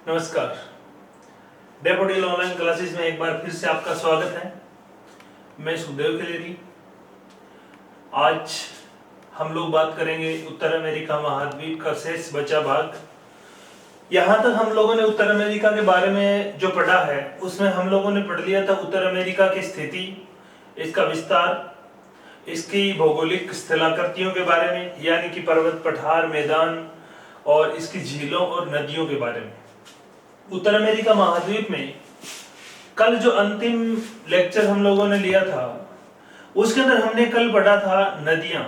नमस्कार। Daffodil online classes में एक बार फिर से आपका स्वागत है। मैं सुखदेव खिलेरी। आज हम लोग बात करेंगे उत्तर अमेरिका महाद्वीप का शेष बचा भाग। यहाँ तक हम लोगों ने उत्तर अमेरिका के बारे में जो पढ़ा है उसमें हम लोगों ने पढ़ लिया था उत्तर अमेरिका की स्थिति, इसका विस्तार, इसकी भौगोलिक स्थलाकृतियों के बारे में यानी कि पर्वत, पठार, मैदान और इसकी झीलों और नदियों के बारे में। उत्तर अमेरिका महाद्वीप में कल जो अंतिम लेक्चर हम लोगों ने लिया था उसके अंदर हमने कल पढ़ा था नदियां।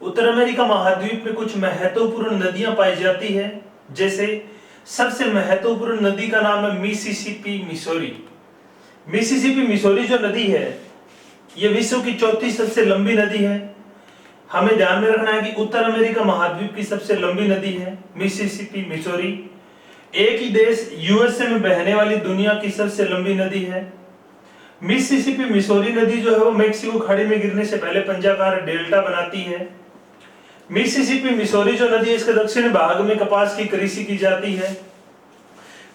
उत्तर अमेरिका महाद्वीप में कुछ महत्वपूर्ण नदियां पाई जाती है, जैसे सबसे महत्वपूर्ण नदी का नाम है मिसिसिपी मिसौरी। मिसिसिपी मिसौरी जो नदी है ये विश्व की चौथी सबसे लंबी नदी है। हमें ध्यान में रखना है कि उत्तर अमेरिका महाद्वीप की सबसे लंबी नदी है मिसिसिपी मिसौरी। एक ही देश यूएसए में बहने वाली दुनिया की सबसे लंबी नदी है। मिसिसिपी मिसौरी नदी जो है वो मेक्सिको खाड़ी में गिरने से पहले पंजाकार डेल्टा बनाती है। मिसिसिपी मिसौरी जो नदी है इसके दक्षिणी भाग में कपास की कृषि की जाती है।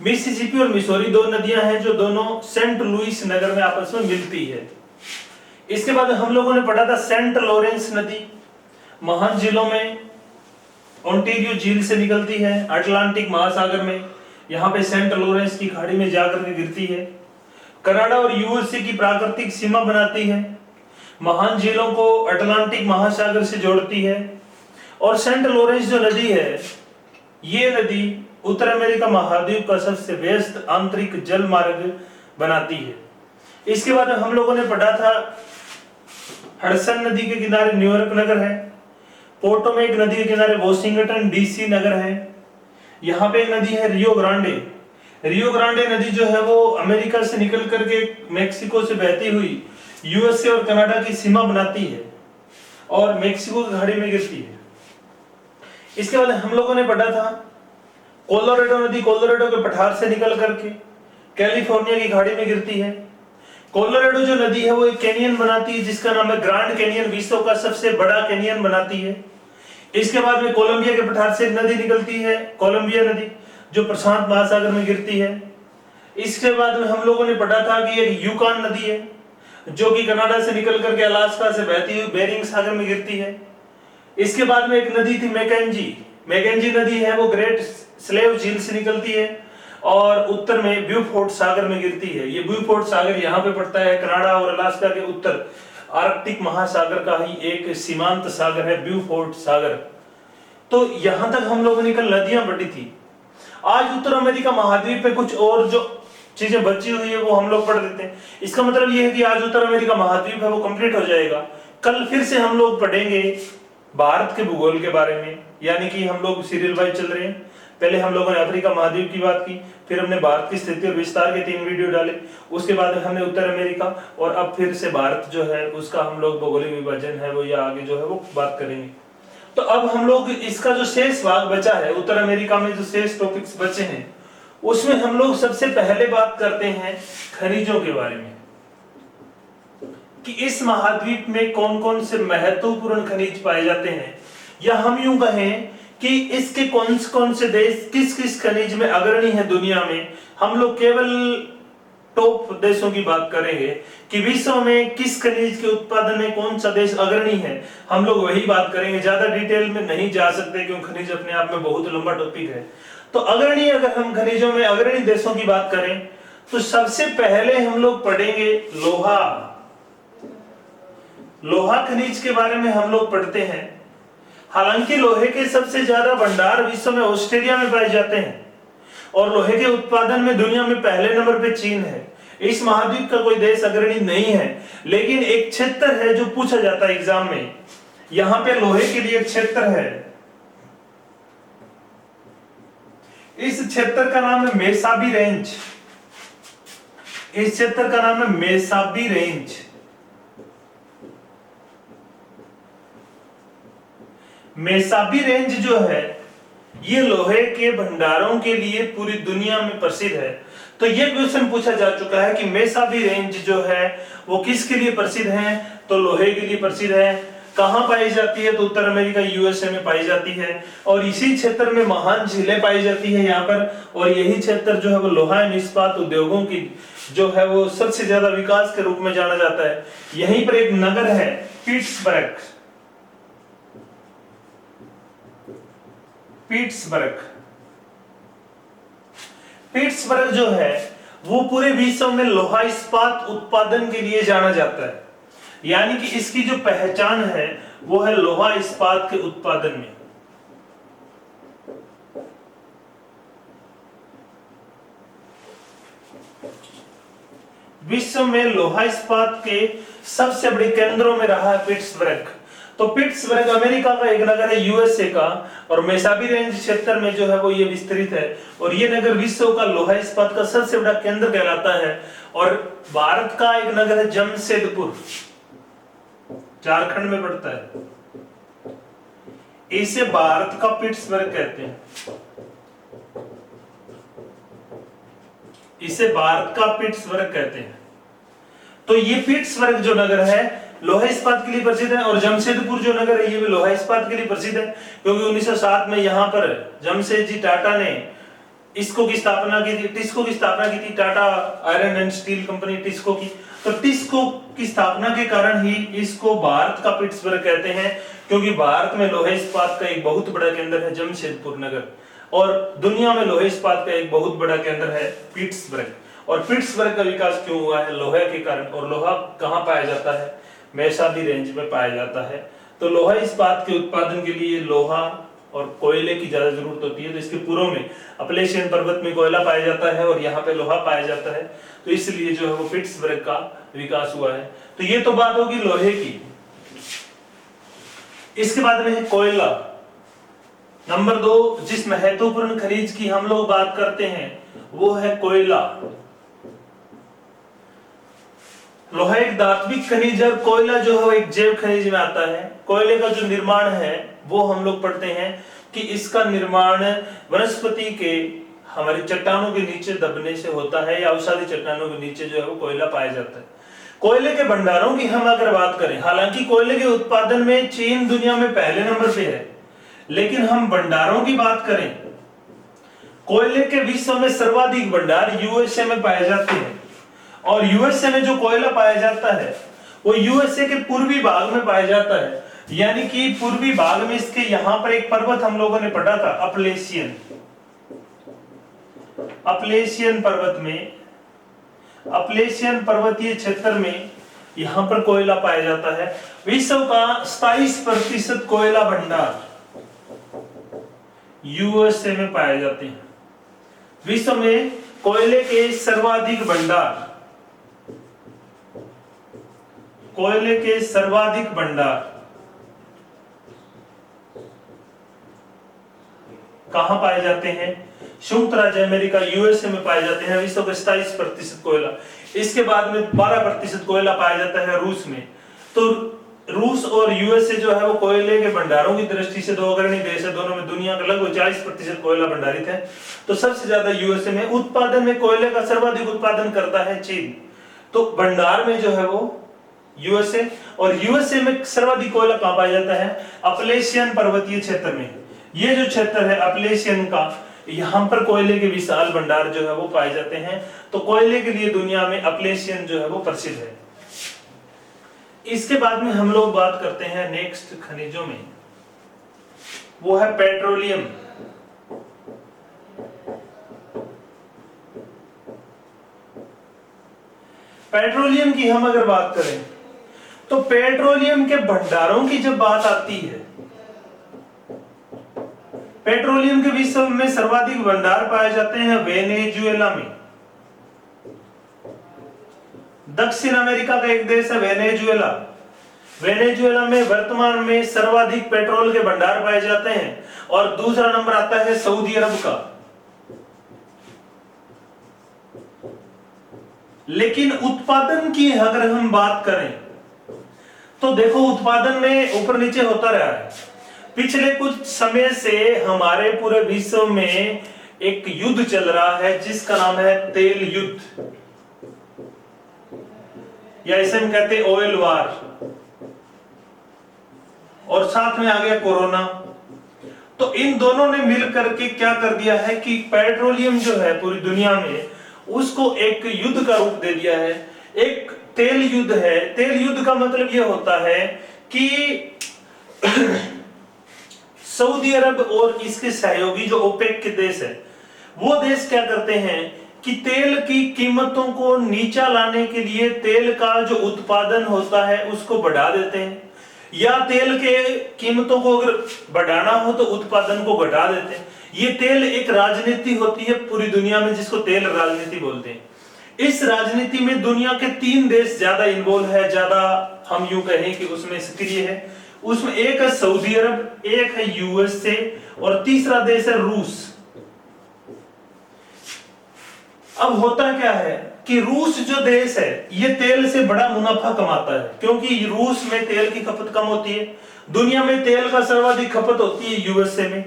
मिसिसिपी और मिसौरी दो नदियां हैं जो दोनों सेंट लुइस नगर में आपस में मिलती है। इसके बाद हम लोगों ने पढ़ा था सेंट लॉरेंस नदी महान झीलों में ओंटारियो झील से निकलती है अटलांटिक महासागर में, यहाँ पे सेंट लॉरेंस की खाड़ी में जाकर के गिरती है। कनाडा और यूएसए की प्राकृतिक सीमा बनाती है, महान झीलों को अटलांटिक महासागर से जोड़ती है। और सेंट लॉरेंस जो नदी है ये नदी उत्तर अमेरिका महाद्वीप का सबसे व्यस्त आंतरिक जल मार्ग बनाती है। इसके बाद हम लोगों ने पढ़ा था हडसन नदी के किनारे न्यूयॉर्क नगर है, पोटोमेक नदी के किनारे वॉशिंगटन डीसी नगर है। यहाँ पे एक नदी है रियो ग्रांडे। रियो ग्रांडे नदी जो है वो अमेरिका से निकल करके मेक्सिको से बहती हुई यूएसए और कनाडा की सीमा बनाती है और मेक्सिको की खाड़ी में गिरती है। इसके बाद हम लोगों ने पढ़ा था कोलोराडो नदी कोलोराडो के पठार से निकल करके कैलिफोर्निया की खाड़ी में गिरती है। कोलोराडो जो नदी है वो एक कैनियन बनाती है जिसका नाम है ग्रांड कैनियन, विश्व का सबसे बड़ा कैनियन बनाती है। इसके बाद में कोलंबिया के पठार से एक नदी निकलती है कोलंबिया नदी जो प्रशांत महासागर में गिरती है। इसके बाद में हम लोगों ने पढ़ा था कि एक यूकान नदी है जो कि कनाडा से निकल करके अलास्का से बहती हुई बेरिंग सागर में गिरती है। इसके बाद में एक नदी थी मैकेंजी नदी है वो ग्रेट स्लेव झील से निकलती है और उत्तर में ब्यूफोर्ट सागर में गिरती है। ये ब्यूफोर्ट सागर यहाँ पे पड़ता है कनाडा और अलास्का के उत्तर आर्कटिक महासागर का ही एक सीमांत सागर है ब्यूफोर्ट सागर। तो यहां तक हम लोगों ने कल नदियां पढ़ी थी। आज उत्तर अमेरिका महाद्वीप में कुछ और जो चीजें बची हुई है वो हम लोग पढ़ देते हैं। इसका मतलब ये है कि आज उत्तर अमेरिका महाद्वीप है वो कंप्लीट हो जाएगा। कल फिर से हम लोग पढ़ेंगे भारत के भूगोल के बारे में, यानी कि हम लोग सीरियल वाइज चल रहे हैं। पहले हम लोगों ने अफ्रीका महाद्वीप की बात की, फिर हमने भारत की स्थिति और विस्तार के 3 वीडियो डाले, उसके बाद हमने उत्तर अमेरिका और अब फिर से भारत जो है उसका हम लोग भौगोलिक विभाजन है वो या आगे जो है वो बात करेंगे। तो अब हम लोग इसका जो शेष भाग बचा है उत्तर अमेरिका में जो शेष टॉपिक्स बचे हैं उसमें हम लोग सबसे पहले बात करते हैं खनिजों के बारे में कि इस महाद्वीप में कौन कौन से महत्वपूर्ण खनिज पाए जाते हैं, या हम यूं कहें कि इसके कौन से देश किस किस खनिज में अग्रणी है दुनिया में। हम लोग केवल टॉप देशों की बात करेंगे कि विश्व में किस खनिज के उत्पादन में कौन सा देश अग्रणी है, हम लोग वही बात करेंगे। ज्यादा डिटेल में नहीं जा सकते क्योंकि खनिज अपने आप में बहुत लंबा टॉपिक है। तो अग्रणी, अगर हम खनिजों में अग्रणी देशों की बात करें तो सबसे पहले हम लोग पढ़ेंगे लोहा खनिज के बारे में हम लोग पढ़ते हैं। हालांकि लोहे के सबसे ज्यादा भंडार विश्व में ऑस्ट्रेलिया में पाए जाते हैं और लोहे के उत्पादन में दुनिया में पहले नंबर पे चीन है। इस महाद्वीप का कोई देश अग्रणी नहीं है, लेकिन एक क्षेत्र है जो पूछा जाता है एग्जाम में। यहां पे लोहे के लिए एक क्षेत्र है, इस क्षेत्र का नाम है मेसाबी रेंज। इस क्षेत्र का नाम है मेसाबी रेंज। मेसाबी रेंज जो है ये लोहे के भंडारों के लिए पूरी दुनिया में प्रसिद्ध है। तो ये क्वेश्चन पूछा जा चुका है कि मेसाबी रेंज जो है वो किसके लिए प्रसिद्ध है, तो लोहे के लिए प्रसिद्ध है। कहाँ पाई जाती है? तो उत्तर अमेरिका यूएसए में पाई जाती है। और इसी क्षेत्र में महान झीलें पाई जाती है यहाँ पर। और यही क्षेत्र जो है वो लोहा एवं इस्पात उद्योगों की जो है वो सबसे ज्यादा विकास के रूप में जाना जाता है। यहीं पर एक नगर है पिट्सबर्ग। पिट्सबर्ग जो है वो पूरे विश्व में लोहा इस्पात उत्पादन के लिए जाना जाता है। यानी कि इसकी जो पहचान है वो है लोहा इस्पात के उत्पादन में। विश्व में लोहा इस्पात के सबसे बड़े केंद्रों में रहा है पिट्सबर्ग। तो पिट्सबर्ग अमेरिका का एक नगर है यूएसए का, और मेसाबी रेंज क्षेत्र में जो है वो ये विस्तृत है। और ये नगर विश्व का लोहा इस्पात का सबसे बड़ा केंद्र कहलाता है। और भारत का एक नगर है जमशेदपुर, झारखंड में पड़ता है। इसे भारत का पिट्सबर्ग कहते हैं। इसे भारत का पिट्सबर्ग कहते हैं। तो ये पिट्सबर्ग जो नगर है लोहा इस्पात के लिए प्रसिद्ध है। और जमशेदपुर जो नगर है ये भी लोहा इस्पात के लिए प्रसिद्ध है, क्योंकि 1907 में यहाँ पर जमशेदजी टाटा ने टिस्को की स्थापना की थी। Tata iron and steel company TISCO की। तो टिस्को की स्थापना के कारण ही इसको भारत का पिट्सबर्ग कहते हैं, क्योंकि भारत में लोहा इस्पात का एक बहुत बड़ा केंद्र है जमशेदपुर नगर, और दुनिया में लोहा इस्पात का एक बहुत बड़ा केंद्र है पिट्सबर्ग। और पिट्सबर्ग का विकास क्यों हुआ है? लोहे के कारण। और लोहा कहाँ पाया जाता है? मेसाबी रेंज में पाया जाता है। तो लोहा इस्पात के उत्पादन के लिए लोहा और कोयले की ज्यादा जरूरत होती है। तो इसके पूर्व में अपलेशियन पर्वत में कोयला पाया जाता है और यहाँ पे लोहा पाया जाता है। तो इसलिए जो है वो पिट्सबर्ग का विकास हुआ है। तो ये तो बात होगी लोहे की। इसके बाद में है कोयला। नंबर 2 जिस महत्वपूर्ण खनिज की हम लोग बात करते हैं वो है कोयला। लोहा एक धात्विक खनिज है, कोयला जो है एक जैव खनिज में आता है। कोयले का जो निर्माण है वो हम लोग पढ़ते हैं कि इसका निर्माण वनस्पति के हमारी चट्टानों के नीचे दबने से होता है, या औषधि चट्टानों के नीचे जो है वो कोयला पाया जाता है। कोयले के भंडारों की हम अगर बात करें, हालांकि कोयले के उत्पादन में चीन दुनिया में पहले नंबर पे है, लेकिन हम भंडारों की बात करें, कोयले के विश्व में सर्वाधिक भंडार यूएसए में पाए जाते हैं। और यूएसए में जो कोयला पाया जाता है वो यूएसए के पूर्वी भाग में पाया जाता है। यानी कि पूर्वी भाग में इसके यहां पर एक पर्वत हम लोगों ने पढ़ा था अपलेशियन पर्वतीय क्षेत्र में यहां पर कोयला पाया जाता है। विश्व का 27% कोयला भंडार यूएसए में पाए जाते हैं। विश्व में कोयले के सर्वाधिक भंडार कहां पाए जाते हैं? संयुक्त राज्य अमेरिका यूएसए में पाए जाते हैं। विश्व का 27% कोयला। इसके बाद में 12% कोयला पाया जाता है रूस में। तो रूस और यूएसए जो है वो कोयले के भंडारों की दृष्टि से दो अग्रणी देश है। दोनों में दुनिया का लगभग 40% कोयला भंडारित है। तो सबसे ज्यादा यूएसए में उत्पादन में कोयले का सर्वाधिक उत्पादन करता है चीन। तो भंडार में जो है वो यूएसए, और यूएसए में सर्वाधिक कोयला कहां पाया जाता है? अपलेशियन पर्वतीय क्षेत्र में। ये जो क्षेत्र है अपलेशियन का, यहां पर कोयले के विशाल भंडार जो है वो पाए जाते हैं। तो कोयले के लिए दुनिया में अपलेशियन जो है वो प्रसिद्ध है। इसके बाद में हम लोग बात करते हैं नेक्स्ट खनिजों में, वो है पेट्रोलियम। पेट्रोलियम की हम अगर बात करें तो पेट्रोलियम के भंडारों की जब बात आती है, पेट्रोलियम के विश्व में सर्वाधिक भंडार पाए जाते हैं वेनेजुएला में। दक्षिण अमेरिका का एक देश है वेनेजुएला। वेनेजुएला में वर्तमान में सर्वाधिक पेट्रोल के भंडार पाए जाते हैं। और दूसरा नंबर आता है सऊदी अरब का। लेकिन उत्पादन की अगर हम बात करें तो देखो उत्पादन में ऊपर नीचे होता रहा है। पिछले कुछ समय से हमारे पूरे विश्व में एक युद्ध चल रहा है जिसका नाम है तेल युद्ध, या इसे हम कहते हैं ऑयल वार। और साथ में आ गया कोरोना। तो इन दोनों ने मिल करके क्या कर दिया है कि पेट्रोलियम जो है पूरी दुनिया में उसको एक युद्ध का रूप दे दिया है। एक तेल युद्ध है। तेल युद्ध का मतलब यह होता है कि सऊदी अरब और इसके सहयोगी जो ओपेक के देश है, वो देश क्या करते हैं कि तेल की कीमतों को नीचा लाने के लिए तेल का जो उत्पादन होता है उसको बढ़ा देते हैं, या तेल के कीमतों को अगर बढ़ाना हो तो उत्पादन को घटा देते हैं। ये तेल एक राजनीति होती है पूरी दुनिया में जिसको तेल राजनीति बोलते हैं। इस राजनीति में दुनिया के 3 देश ज्यादा इन्वॉल्व है, ज्यादा हम यूं कहें कि उसमें सक्रिय है। उसमें एक है सऊदी अरब, एक है यूएसए और तीसरा देश है रूस। अब होता क्या है कि रूस जो देश है ये तेल से बड़ा मुनाफा कमाता है, क्योंकि रूस में तेल की खपत कम होती है। दुनिया में तेल का सर्वाधिक खपत होती है यूएसए में।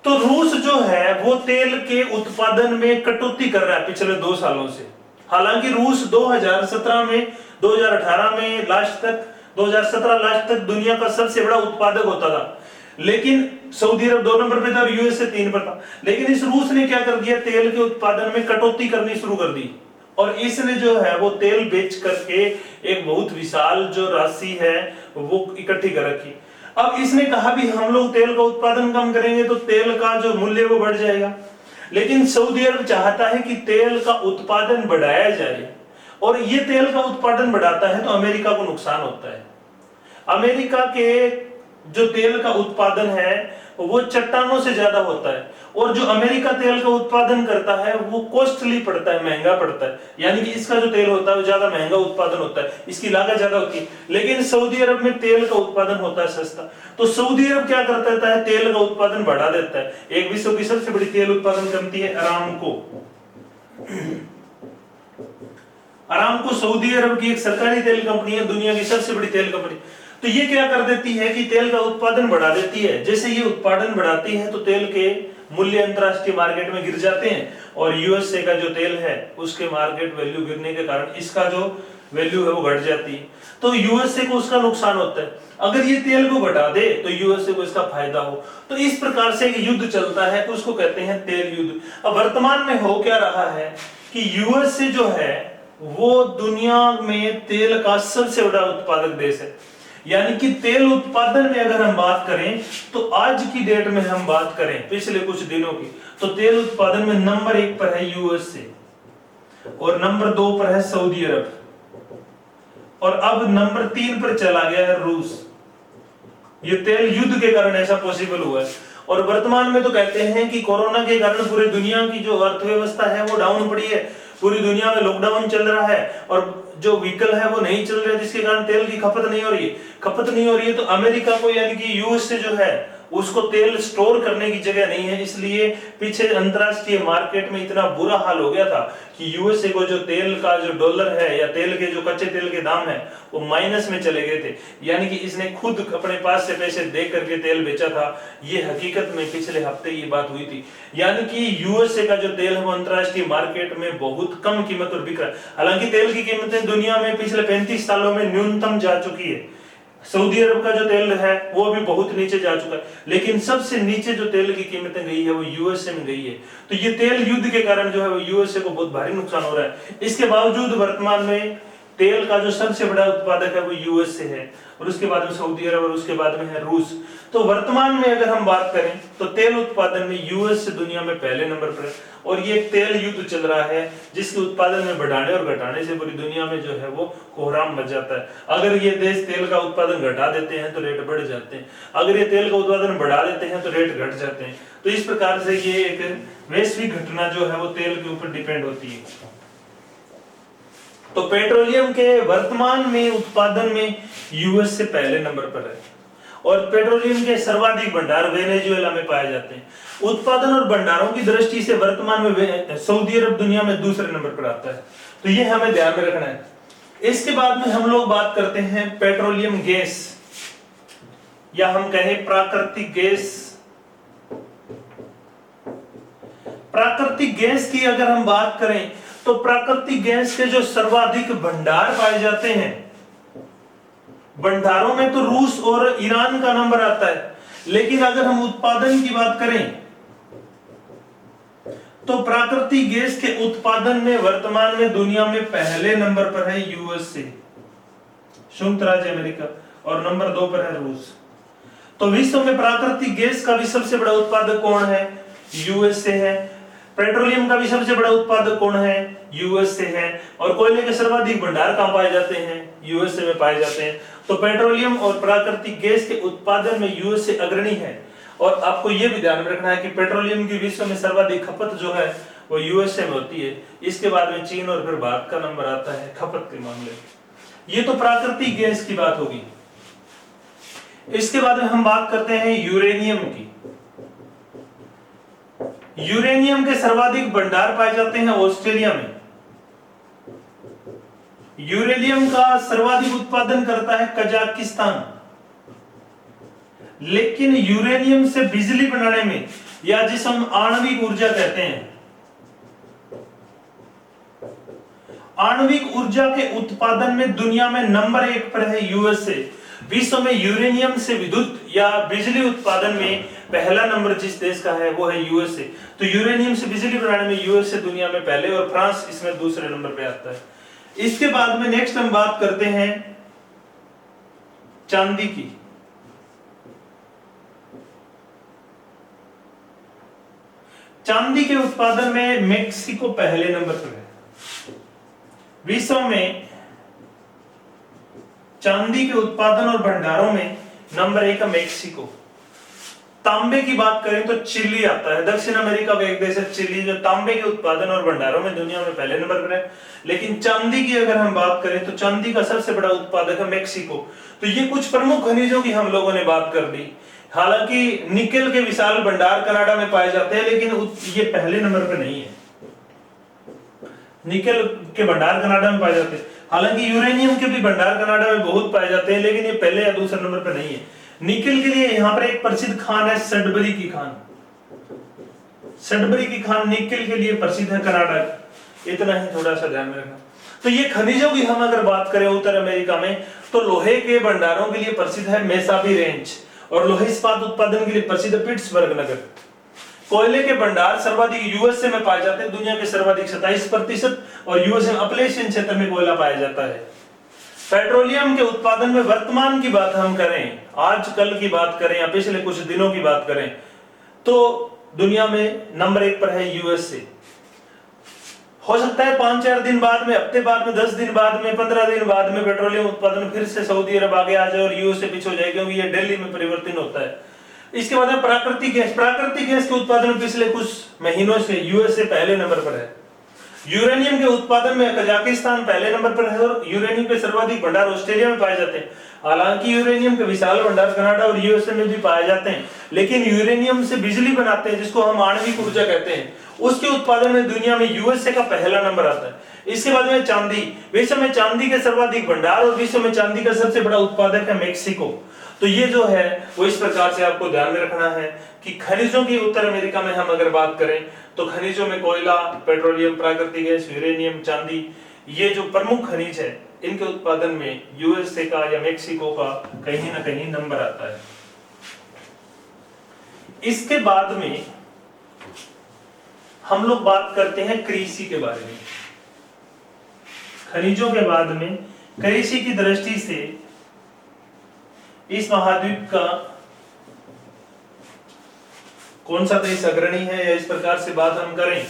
तो रूस जो है वो तेल के उत्पादन में कटौती कर रहा है पिछले 2 सालों से। हालांकि रूस 2017 में 2018 में लास्ट तक 2017 लास्ट तक दुनिया का सबसे बड़ा उत्पादक होता था, लेकिन सऊदी अरब 2 नंबर पे था और यूएसए 3 पर था। लेकिन इस रूस ने क्या कर दिया, तेल के उत्पादन में कटौती करनी शुरू कर दी और इसने जो है वो तेल बेच करके एक बहुत विशाल जो राशि है वो इकट्ठी कर रखी। अब इसने कहा भी हम लोग तेल का उत्पादन कम करेंगे तो तेल का जो मूल्य वो बढ़ जाएगा, लेकिन सऊदी अरब चाहता है कि तेल का उत्पादन बढ़ाया जाए और ये तेल का उत्पादन बढ़ाता है तो अमेरिका को नुकसान होता है। अमेरिका के जो तेल का उत्पादन है वो चट्टानों से ज्यादा होता है और जो अमेरिका तेल का उत्पादन करता है वो कॉस्टली पड़ता है, महंगा पड़ता है, यानी कि इसका जो तेल होता है वो ज्यादा महंगा उत्पादन होता है, इसकी लागत ज्यादा होती है। लेकिन सऊदी अरब में तेल का उत्पादन होता है सस्ता, तो सऊदी अरब क्या करता है, तेल का उत्पादन बढ़ा देता है। एक विश्व की सबसे बड़ी तेल उत्पादन कंपनी है अरामको। अरामको सऊदी अरब की एक सरकारी तेल कंपनी है, दुनिया की सबसे बड़ी तेल कंपनी। तो ये क्या कर देती है कि तेल का उत्पादन बढ़ा देती है। जैसे ये उत्पादन बढ़ाती है तो तेल के मूल्य अंतरराष्ट्रीय मार्केट में गिर जाते हैं और यूएसए का जो तेल है उसके मार्केट वैल्यू गिरने के कारण इसका जो वैल्यू है वो घट जाती है, तो यूएसए को उसका नुकसान होता है। अगर ये तेल को घटा दे तो यूएसए को इसका फायदा हो। तो इस प्रकार से एक युद्ध चलता है, तो उसको कहते हैं तेल युद्ध। अब वर्तमान में हो क्या रहा है कि यूएसए जो है वो दुनिया में तेल का सबसे बड़ा उत्पादक देश है। यानी कि तेल उत्पादन में अगर हम बात करें तो आज की डेट में हम बात करें पिछले कुछ दिनों की, तो तेल उत्पादन में नंबर 1 पर है यूएसए और नंबर 2 पर है सऊदी अरब और अब नंबर 3 पर चला गया है रूस। ये तेल युद्ध के कारण ऐसा पॉसिबल हुआ है। और वर्तमान में तो कहते हैं कि कोरोना के कारण पूरी दुनिया की जो अर्थव्यवस्था है वो डाउन पड़ी है, पूरी दुनिया में लॉकडाउन चल रहा है और जो व्हीकल है वो नहीं चल रहे, जिसके कारण तेल की खपत नहीं हो रही है। तो अमेरिका को यानी कि यूएस से जो है उसको तेल स्टोर करने की जगह नहीं है, इसलिए पीछे अंतरराष्ट्रीय मार्केट में इतना बुरा हाल हो गया था कि यूएसए को जो तेल का जो डॉलर है या तेल के जो कच्चे तेल के दाम है वो माइनस में चले गए थे। यानी कि इसने खुद अपने पास से पैसे दे करके तेल बेचा था। ये हकीकत में पिछले हफ्ते ये बात हुई थी। यानी कि यूएसए का जो तेल है वो अंतरराष्ट्रीय मार्केट में बहुत कम कीमत पर बिक रहा है। हालांकि तेल की कीमतें दुनिया में पिछले 35 सालों में न्यूनतम जा चुकी है। सऊदी अरब का जो तेल है वो भी बहुत नीचे जा चुका है, लेकिन सबसे नीचे जो तेल की कीमतें गई है वो यूएसए में गई है। तो ये तेल युद्ध के कारण जो है वो यूएसए को बहुत भारी नुकसान हो रहा है। इसके बावजूद वर्तमान में तेल का जो सबसे बड़ा उत्पादक है वो यूएसए है और उसके बाद में सऊदी अरब और उसके बाद में है रूस। तो वर्तमान में अगर हम बात करें तो तेल उत्पादन में यूएस दुनिया में पहले नंबर पर है और ये तेल युद्ध चल रहा है जिसके उत्पादन में बढ़ाने और घटाने से पूरी दुनिया में जो है वो कोहराम मच जाता है। अगर ये देश तेल का उत्पादन घटा देते हैं तो रेट बढ़ जाते हैं, अगर ये तेल का उत्पादन बढ़ा देते हैं तो रेट घट जाते हैं। तो इस प्रकार से ये एक वैश्विक घटना जो है वो तेल के ऊपर डिपेंड होती है। तो पेट्रोलियम के वर्तमान में उत्पादन में यूएस से पहले नंबर पर है और पेट्रोलियम के सर्वाधिक भंडार वेनेजुएला में पाए जाते हैं। उत्पादन और भंडारों की दृष्टि से वर्तमान में सऊदी अरब दुनिया में दूसरे नंबर पर आता है। तो ये हमें ध्यान में रखना है। इसके बाद में हम लोग बात करते हैं पेट्रोलियम गैस या हम कहें प्राकृतिक गैस। प्राकृतिक गैस की अगर हम बात करें तो प्राकृतिक गैस के जो सर्वाधिक भंडार पाए जाते हैं भंडारों में तो रूस और ईरान का नंबर आता है, लेकिन अगर हम उत्पादन की बात करें तो प्राकृतिक गैस के उत्पादन में वर्तमान में दुनिया में पहले नंबर पर है यूएसए, संयुक्त राज्य अमेरिका, और नंबर 2 पर है रूस। तो विश्व में प्राकृतिक गैस का भी सबसे बड़ा उत्पादक कौन है? यूएसए है। पेट्रोलियम का भी सबसे बड़ा उत्पादक कौन है? यूएसए है। और कोयले के सर्वाधिक भंडार कहां पाए जाते हैं? यूएसए में पाए जाते हैं। तो पेट्रोलियम और प्राकृतिक गैस के उत्पादन में यूएसए अग्रणी है। और आपको यह भी ध्यान में रखना है कि पेट्रोलियम की विश्व में सर्वाधिक खपत जो है वो यूएसए में होती है। इसके बाद में चीन और फिर भारत का नंबर आता है खपत के मामले में। ये तो प्राकृतिक गैस की बात होगी। इसके बाद में हम बात करते हैं यूरेनियम की। यूरेनियम के सर्वाधिक भंडार पाए जाते हैं ऑस्ट्रेलिया में। यूरेनियम का सर्वाधिक उत्पादन करता है कजाकिस्तान। लेकिन यूरेनियम से बिजली बनाने में, या जिसे हम आणविक ऊर्जा कहते हैं, आणविक ऊर्जा के उत्पादन में दुनिया में नंबर 1 पर है यूएसए। विश्व में यूरेनियम से विद्युत या बिजली उत्पादन में पहला नंबर जिस देश का है वो है यूएसए। तो यूरेनियम से बिजली बनाने में यूएसए दुनिया में पहले और फ्रांस इसमें दूसरे नंबर पे आता है। इसके बाद में नेक्स्ट हम बात करते हैं चांदी की। चांदी के उत्पादन में मेक्सिको पहले नंबर पर है। विश्व में चांदी के उत्पादन और भंडारों में नंबर 1 है मेक्सिको। तांबे की बात करें तो चिली आता है। दक्षिण अमेरिका का एक देश है चिली, जो तांबे के उत्पादन और भंडारों में दुनिया में पहले नंबर पर है। लेकिन चांदी की अगर हम बात करें तो चांदी का सबसे बड़ा उत्पादक है मेक्सिको। तो ये कुछ प्रमुख खनिजों की हम लोगों ने बात कर ली। हालांकि निकेल के विशाल भंडार कनाडा में पाए जाते हैं, लेकिन ये पहले नंबर पर नहीं है। निकेल के भंडार कनाडा में पाए जाते हैं। हालांकि यूरेनियम के भी भंडार कनाडा में बहुत पाए जाते हैं, लेकिन ये पहले या दूसरे नंबर पर नहीं है। निकेल के लिए यहाँ पर एक प्रसिद्ध खान है सडबरी की खान। सडबरी की खान निकेल के लिए प्रसिद्ध है कनाडा। इतना ही थोड़ा सा ध्यान में रखना। तो ये खनिजों की हम अगर बात करें उत्तर अमेरिका में, तो लोहे के भंडारों के लिए प्रसिद्ध है मेसाबी रेंज, और लोहे इस्पात उत्पादन के लिए प्रसिद्ध है पिट्सबर्ग नगर। कोयले के भंडार सर्वाधिक यूएसए में पाए जाते हैं, दुनिया के सर्वाधिक 27%, और यूएसए में अपलेशियन क्षेत्र में कोयला पाया जाता है। पेट्रोलियम के उत्पादन में वर्तमान की बात हम करें, आजकल की बात करें या पिछले कुछ दिनों की बात करें, तो दुनिया में नंबर 1 पर है यूएसए। हो सकता है 5-4 दिन बाद में, हफ्ते बाद में, 10 दिन बाद में, 15 दिन बाद में पेट्रोलियम उत्पादन फिर से सऊदी अरब आगे आ जाए और यूएसए पीछे हो जाए, क्योंकि ये दिल्ली में परिवर्तन होता है। इसके बाद प्राकृतिक गैस। प्राकृतिक गैस के उत्पादन में पिछले कुछ महीनों से यूएसए पहले नंबर पर है। यूरेनियम के उत्पादन में कजाकिस्तान पहले नंबर पर है, और यूरेनियम के सर्वाधिक भंडार ऑस्ट्रेलिया में पाए जाते हैं। हालांकि यूरेनियम के विशाल भंडार कनाडा और यूएसए में भी पाए जाते हैं, लेकिन यूरेनियम से बिजली बनाते हैं जिसको हम आणविक ऊर्जा कहते हैं, उसके उत्पादन में दुनिया में यूएसए का पहला नंबर आता है। इसके बाद में चांदी। विश्व में चांदी के सर्वाधिक भंडार और विश्व में चांदी का सबसे बड़ा उत्पादक है मेक्सिको। तो ये जो है वो इस प्रकार से आपको ध्यान में रखना है कि खनिजों की उत्तर अमेरिका में हम अगर बात करें तो खनिजों में कोयला, पेट्रोलियम, प्राकृतिक गैस, यूरेनियम, चांदी, ये जो प्रमुख खनिज है, इनके उत्पादन में यूएसए का या मेक्सिको का कहीं ना कहीं नंबर आता है। इसके बाद में हम लोग बात करते हैं कृषि के बारे में। खनिजों के बाद में कृषि की दृष्टि से इस महाद्वीप का कौन सा देश अग्रणी है, या इस प्रकार से बात हम करें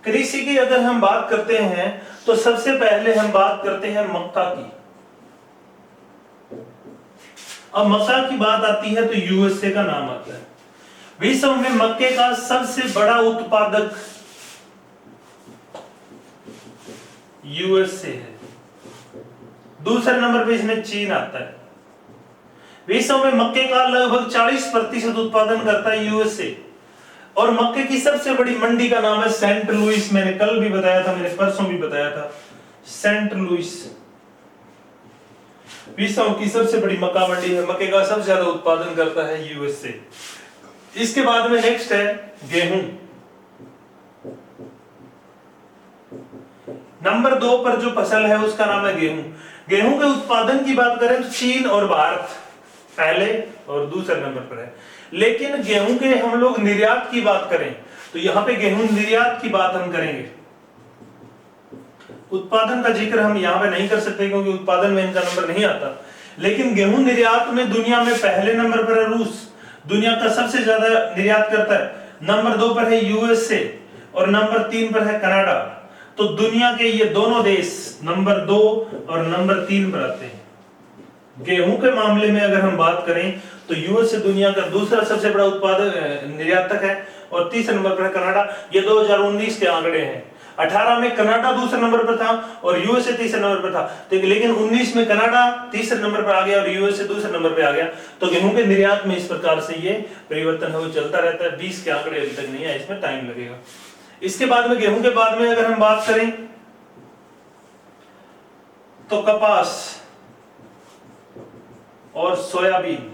कृषि की अगर हम बात करते हैं तो सबसे पहले हम बात करते हैं मक्का की। अब मक्का की बात आती है तो यूएसए का नाम आता है। विश्व में मक्के का सबसे बड़ा उत्पादक यूएसए है। दूसरे नंबर पे इसमें चीन आता है। विश्व में मक्के का लगभग 40% उत्पादन करता है यूएसए, और मक्के की सबसे बड़ी मंडी का नाम है सेंट लुइस। मैंने कल भी बताया था, मैंने परसों भी बताया था, सेंट लुइस विश्व की सबसे बड़ी मक्का मंडी है। मक्के का सबसे ज्यादा उत्पादन करता है यूएसए। इसके बाद में नेक्स्ट है गेहूं। नंबर 2 पर जो फसल है उसका नाम है गेहूं। गेहूं के उत्पादन की बात करें तो चीन और भारत पहले और दूसरे नंबर पर है। लेकिन गेहूं के हम लोग निर्यात की बात करें तो यहाँ पे गेहूं निर्यात की बात हम करेंगे। उत्पादन का जिक्र हम यहाँ पे नहीं कर सकते क्योंकि उत्पादन में इनका नंबर नहीं आता। लेकिन गेहूं निर्यात में दुनिया में पहले नंबर पर है रूस, दुनिया का सबसे ज्यादा निर्यात करता है। नंबर 2 पर है यूएसए और नंबर 3 पर है कनाडा। तो दुनिया के ये दोनों देश नंबर 2 और नंबर 3 पर आते हैं। गेहूं के मामले में अगर हम बात करें तो यूएसए दुनिया का दूसरा सबसे बड़ा उत्पादक निर्यातक है और तीसरे नंबर पर है कनाडा। ये 2019 के आंकड़े हैं। 18 में कनाडा दूसरे नंबर पर था और यूएसए तीसरे नंबर पर था, तो लेकिन 19 में कनाडा तीसरे नंबर पर आ गया और यूएसए दूसरे नंबर पर आ गया। तो गेहूं के निर्यात में इस प्रकार से ये परिवर्तन है वो चलता रहता है। 20 के आंकड़े अभी तक नहीं है, इसमें टाइम लगेगा। इसके बाद में गेहूं के बाद में अगर हम बात करें तो कपास और सोयाबीन।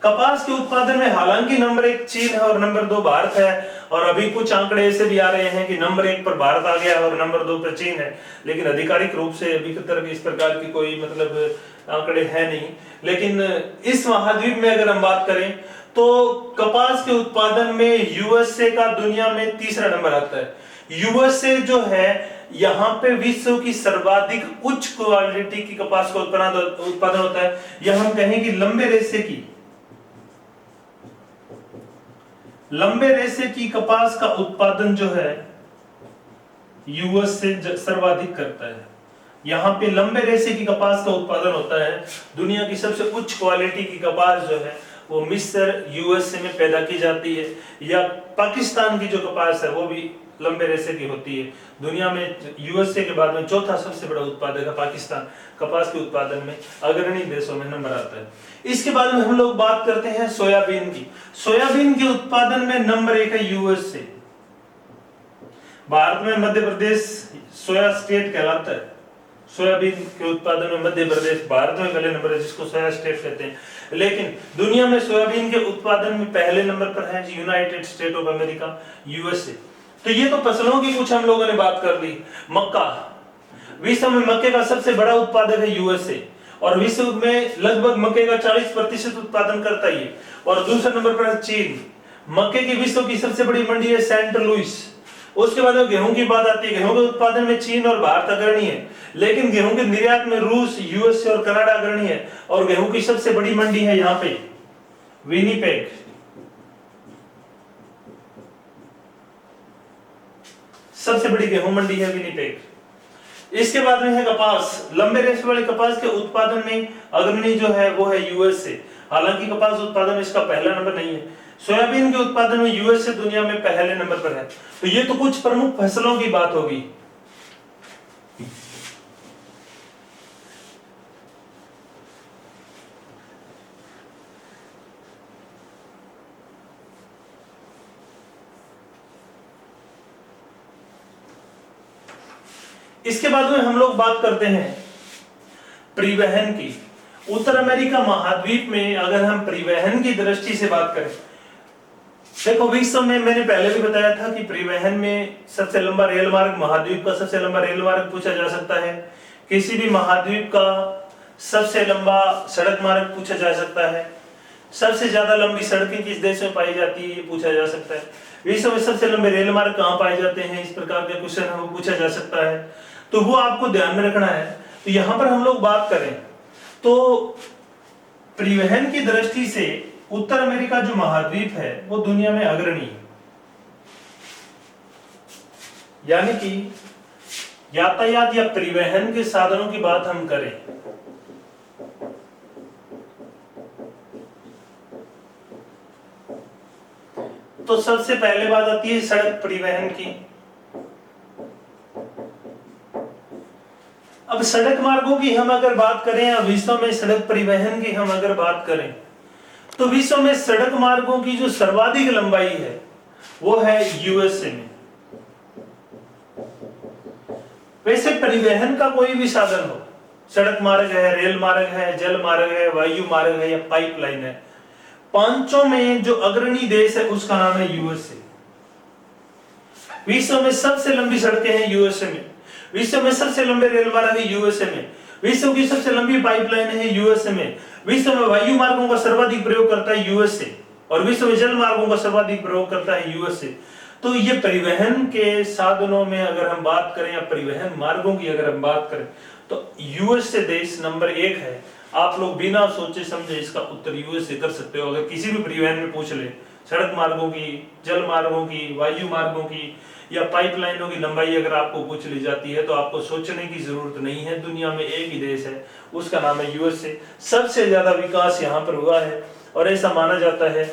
कपास के उत्पादन में हालांकि नंबर 1 चीन है और नंबर 2 भारत है, और अभी कुछ आंकड़े ऐसे भी आ रहे हैं कि नंबर 1 पर भारत आ गया और नंबर 2 पर चीन है, लेकिन आधिकारिक रूप से अभी तक इस प्रकार की कोई मतलब आंकड़े है नहीं। लेकिन इस महाद्वीप में अगर हम बात करें तो कपास के उत्पादन में यूएसए का दुनिया में तीसरा नंबर आता है। यूएसए जो है यहाँ पे विश्व की सर्वाधिक उच्च क्वालिटी की कपास का उत्पादन होता है। यह हम कहें कि लंबे रेशे की कपास का उत्पादन जो है यूएसए सर्वाधिक करता है। यहाँ पे लंबे रेशे की कपास का उत्पादन होता है। दुनिया की सबसे उच्च क्वालिटी की कपास जो है वो मिस्र यूएसए में पैदा की जाती है, या पाकिस्तान की जो कपास है वो भी लंबे रेशे की होती है। दुनिया में यूएसए के बाद में चौथा सबसे बड़ा उत्पादक है पाकिस्तान, कपास के उत्पादन में अग्रणी देशों में नंबर आता है। इसके बाद में हम लोग बात करते हैं सोयाबीन की। सोयाबीन के उत्पादन में नंबर 1 है यूएसए। भारत में मध्य प्रदेश सोया स्टेट कहलाता है। सोयाबीन के उत्पादन में मध्य प्रदेश भारत में पहले नंबर है, जिसको सोया स्टेट कहते हैं। लेकिन दुनिया में सोयाबीन के उत्पादन में पहले नंबर पर है United state of America, USA. तो ये तो फसलों की कुछ हम लोगों ने बात कर ली। मक्का, विश्व में मक्के का सबसे बड़ा उत्पादक है यूएसए और विश्व में लगभग मक्के का 40% उत्पादन करता है। और दूसरे नंबर पर है चीन। मक्के की विश्व की सबसे बड़ी मंडी है सेंट लुइस। उसके बाद गेहूं की बात आती है। गेहूं के उत्पादन में चीन और भारत अग्रणी है, लेकिन गेहूं के निर्यात में रूस, यूएसए और कनाडा अग्रणी है। और गेहूं की सबसे बड़ी मंडी है यहाँ पे विनिपेग। सबसे बड़ी गेहूं मंडी है विनिपेग। इसके बाद में है कपास। लंबे रेशे वाले कपास के उत्पादन में अग्रणी जो है वो है यूएसए। हालांकि कपास उत्पादन में इसका पहला नंबर नहीं है। सोयाबीन के उत्पादन में यूएसए दुनिया में पहले नंबर पर है। तो ये तो कुछ प्रमुख फसलों की बात होगी। इसके बाद में हम लोग बात करते हैं परिवहन की। उत्तर अमेरिका महाद्वीप में अगर हम परिवहन की दृष्टि से बात करें, देखो विश्व में मैंने पहले भी बताया था कि परिवहन में सबसे लंबा रेल मार्ग, महाद्वीप का सबसे लंबा रेल मार्ग पूछा जा सकता है। किसी भी महाद्वीप का सबसे लंबा सड़क मार्ग पूछा जा सकता है। सबसे ज्यादा लंबी सड़कें किस देश में पाई जाती है ये पूछा जा सकता है। विश्व में सबसे लंबे रेल मार्ग कहाँ पाए जाते हैं, इस प्रकार के क्वेश्चन है वो पूछा जा सकता है। तो वो आपको ध्यान में रखना है। तो यहां पर हम लोग बात करें तो परिवहन की दृष्टि से उत्तर अमेरिका जो महाद्वीप है वो दुनिया में अग्रणी है। यानी कि यातायात या परिवहन के साधनों की बात हम करें तो सबसे पहले बात आती है सड़क परिवहन की। अब सड़क मार्गों की हम अगर बात करें या विश्व में सड़क परिवहन की हम अगर बात करें तो विश्व में सड़क मार्गों की जो सर्वाधिक लंबाई है वो है यूएसए में। वैसे परिवहन का कोई भी साधन हो, सड़क मार्ग है, रेल मार्ग है, जल मार्ग है, वायु मार्ग है या पाइपलाइन है, पांचों में जो अग्रणी देश है उसका नाम है यूएसए। विश्व में सबसे लंबी सड़कें हैं यूएसए में, विश्व में सबसे लंबे रेल मार्ग है यूएसए में, विश्व की सबसे लंबी पाइपलाइन है यूएसए में, विश्व में वायु मार्गों का सर्वाधिक प्रयोग करता है यूएसए, और विश्व में जल मार्गों का सर्वाधिक प्रयोग करता है यूएसए। तो ये परिवहन के साधनों में अगर हम बात करें या परिवहन मार्गों की अगर हम बात करें तो यूएसए देश नंबर 1 है। आप लोग बिना सोचे समझे इसका उत्तर यूएसए कर सकते हो। अगर किसी भी परिवहन में पूछ ले, सड़क मार्गों की, जल मार्गों की, वायु मार्गों की या पाइपलाइनों की लंबाई अगर आपको पूछ ली जाती है तो आपको सोचने की जरूरत नहीं है। दुनिया में एक ही देश है, उसका नाम है यूएसए। सबसे ज्यादा विकास यहाँ पर हुआ है और ऐसा माना जाता है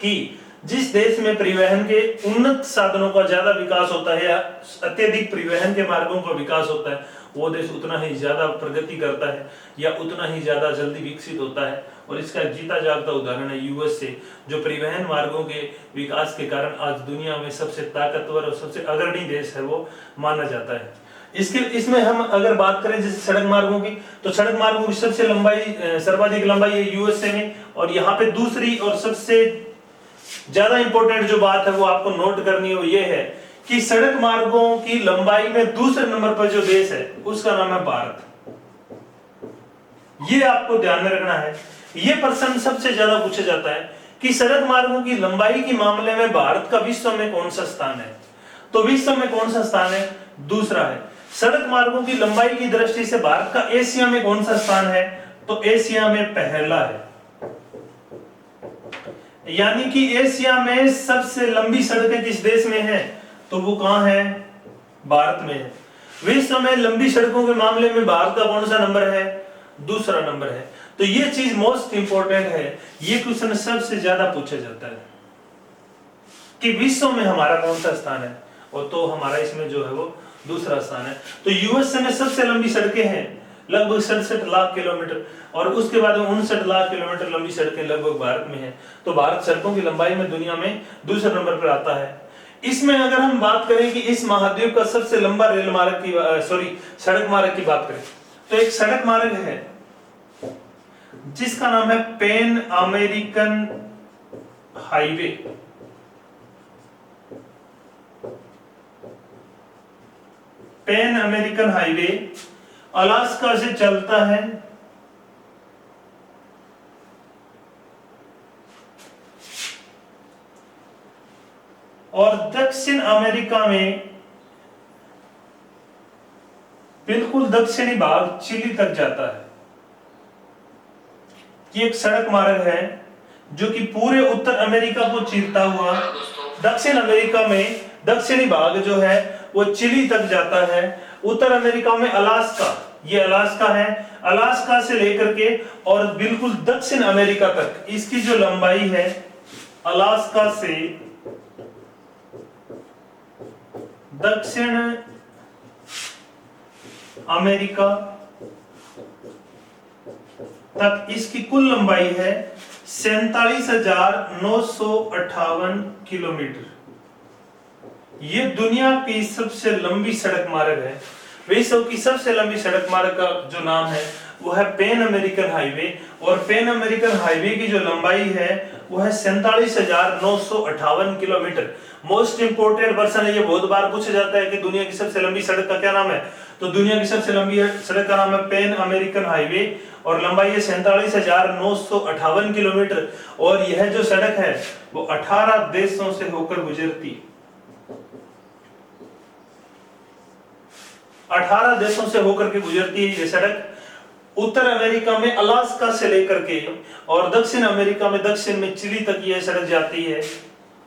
कि जिस देश में परिवहन के उन्नत साधनों का ज्यादा विकास होता है या अत्यधिक परिवहन के मार्गों का विकास होता है, वो देश उतना ही ज्यादा प्रगति करता है या उतना ही ज्यादा जल्दी विकसित होता है। और इसका जीता जागता उदाहरण है यूएसए, जो परिवहन मार्गों के विकास के कारण आज दुनिया में सबसे ताकतवर और सबसे अग्रणी देश है वो माना जाता है। इसमें हम अगर बात करें जैसे सड़क मार्गों की, तो सड़क मार्गों की सबसे सर्वाधिक लंबाई है यूएसए में। और यहाँ पे दूसरी और सबसे ज्यादा इंपॉर्टेंट जो बात है वो आपको नोट करनी है, वो ये है कि सड़क मार्गों की लंबाई में दूसरे नंबर पर जो देश है उसका नाम है भारत। ये आपको ध्यान में रखना है। ये प्रश्न सबसे ज्यादा पूछा जाता है कि सड़क मार्गों की लंबाई के मामले में भारत का विश्व में कौन सा स्थान है। तो विश्व में कौन सा स्थान है? दूसरा है। सड़क मार्गों की लंबाई की दृष्टि से भारत का एशिया में कौन सा स्थान है? तो एशिया में पहला है। यानी कि एशिया में सबसे लंबी सड़कें किस देश में है? तो वो कहां है? भारत में है। विश्व में लंबी सड़कों के मामले में भारत का कौन सा नंबर है? दूसरा नंबर है। तो ये चीज मोस्ट इंपॉर्टेंट है। ये क्वेश्चन सबसे ज्यादा पूछा जाता है कि विश्व में हमारा कौन सा स्थान है, और तो हमारा इसमें जो है वो दूसरा स्थान है। तो यूएसए में सबसे लंबी सड़कें हैं लगभग 67 लाख किलोमीटर, और उसके बाद 59 लाख किलोमीटर लंबी सड़कें लगभग भारत में है। तो भारत सड़कों की लंबाई में दुनिया में दूसरे नंबर पर आता है। इसमें अगर हम बात करें कि इस महाद्वीप का सबसे लंबा रेल मार्ग की सड़क मार्ग की बात करें, तो एक सड़क मार्ग है जिसका नाम है pan American highway. Pan American highway Alaska से चलता है और दक्षिण अमेरिका में बिल्कुल दक्षिणी भाग चिली तक जाता है। ये एक सड़क मार्ग है जो कि पूरे उत्तर अमेरिका को चीरता हुआ दक्षिण अमेरिका में दक्षिणी भाग जो है वो चिली तक जाता है। उत्तर अमेरिका में अलास्का, ये अलास्का है, अलास्का से लेकर के और बिल्कुल दक्षिण अमेरिका तक इसकी जो लंबाई है अलास्का से दक्षिण अमेरिका तक इसकी कुल लंबाई है 47,958 किलोमीटर। ये दुनिया की सबसे लंबी सड़क मार्ग है। विश्व की सबसे लंबी सड़क मार्ग का जो नाम है वो है पैन अमेरिकन हाईवे, और पैन अमेरिकन हाईवे की जो लंबाई है वो है 47,958 किलोमीटर। मोस्ट इंपोर्टेंट पर्सन है, ये बहुत बार पूछा जाता है कि दुनिया की सबसे लंबी सड़क का क्या नाम है। तो दुनिया की सबसे लंबी सड़क का नाम है पैन अमेरिकन हाईवे और लंबाई है 47,958 किलोमीटर। और यह जो सड़क है वो 18 देशों से होकर गुजरती है। 18 देशों से होकर के गुजरती है ये सड़क। उत्तर अमेरिका में अलास्का से लेकर के और दक्षिण अमेरिका में दक्षिण में चिली तक यह सड़क जाती है।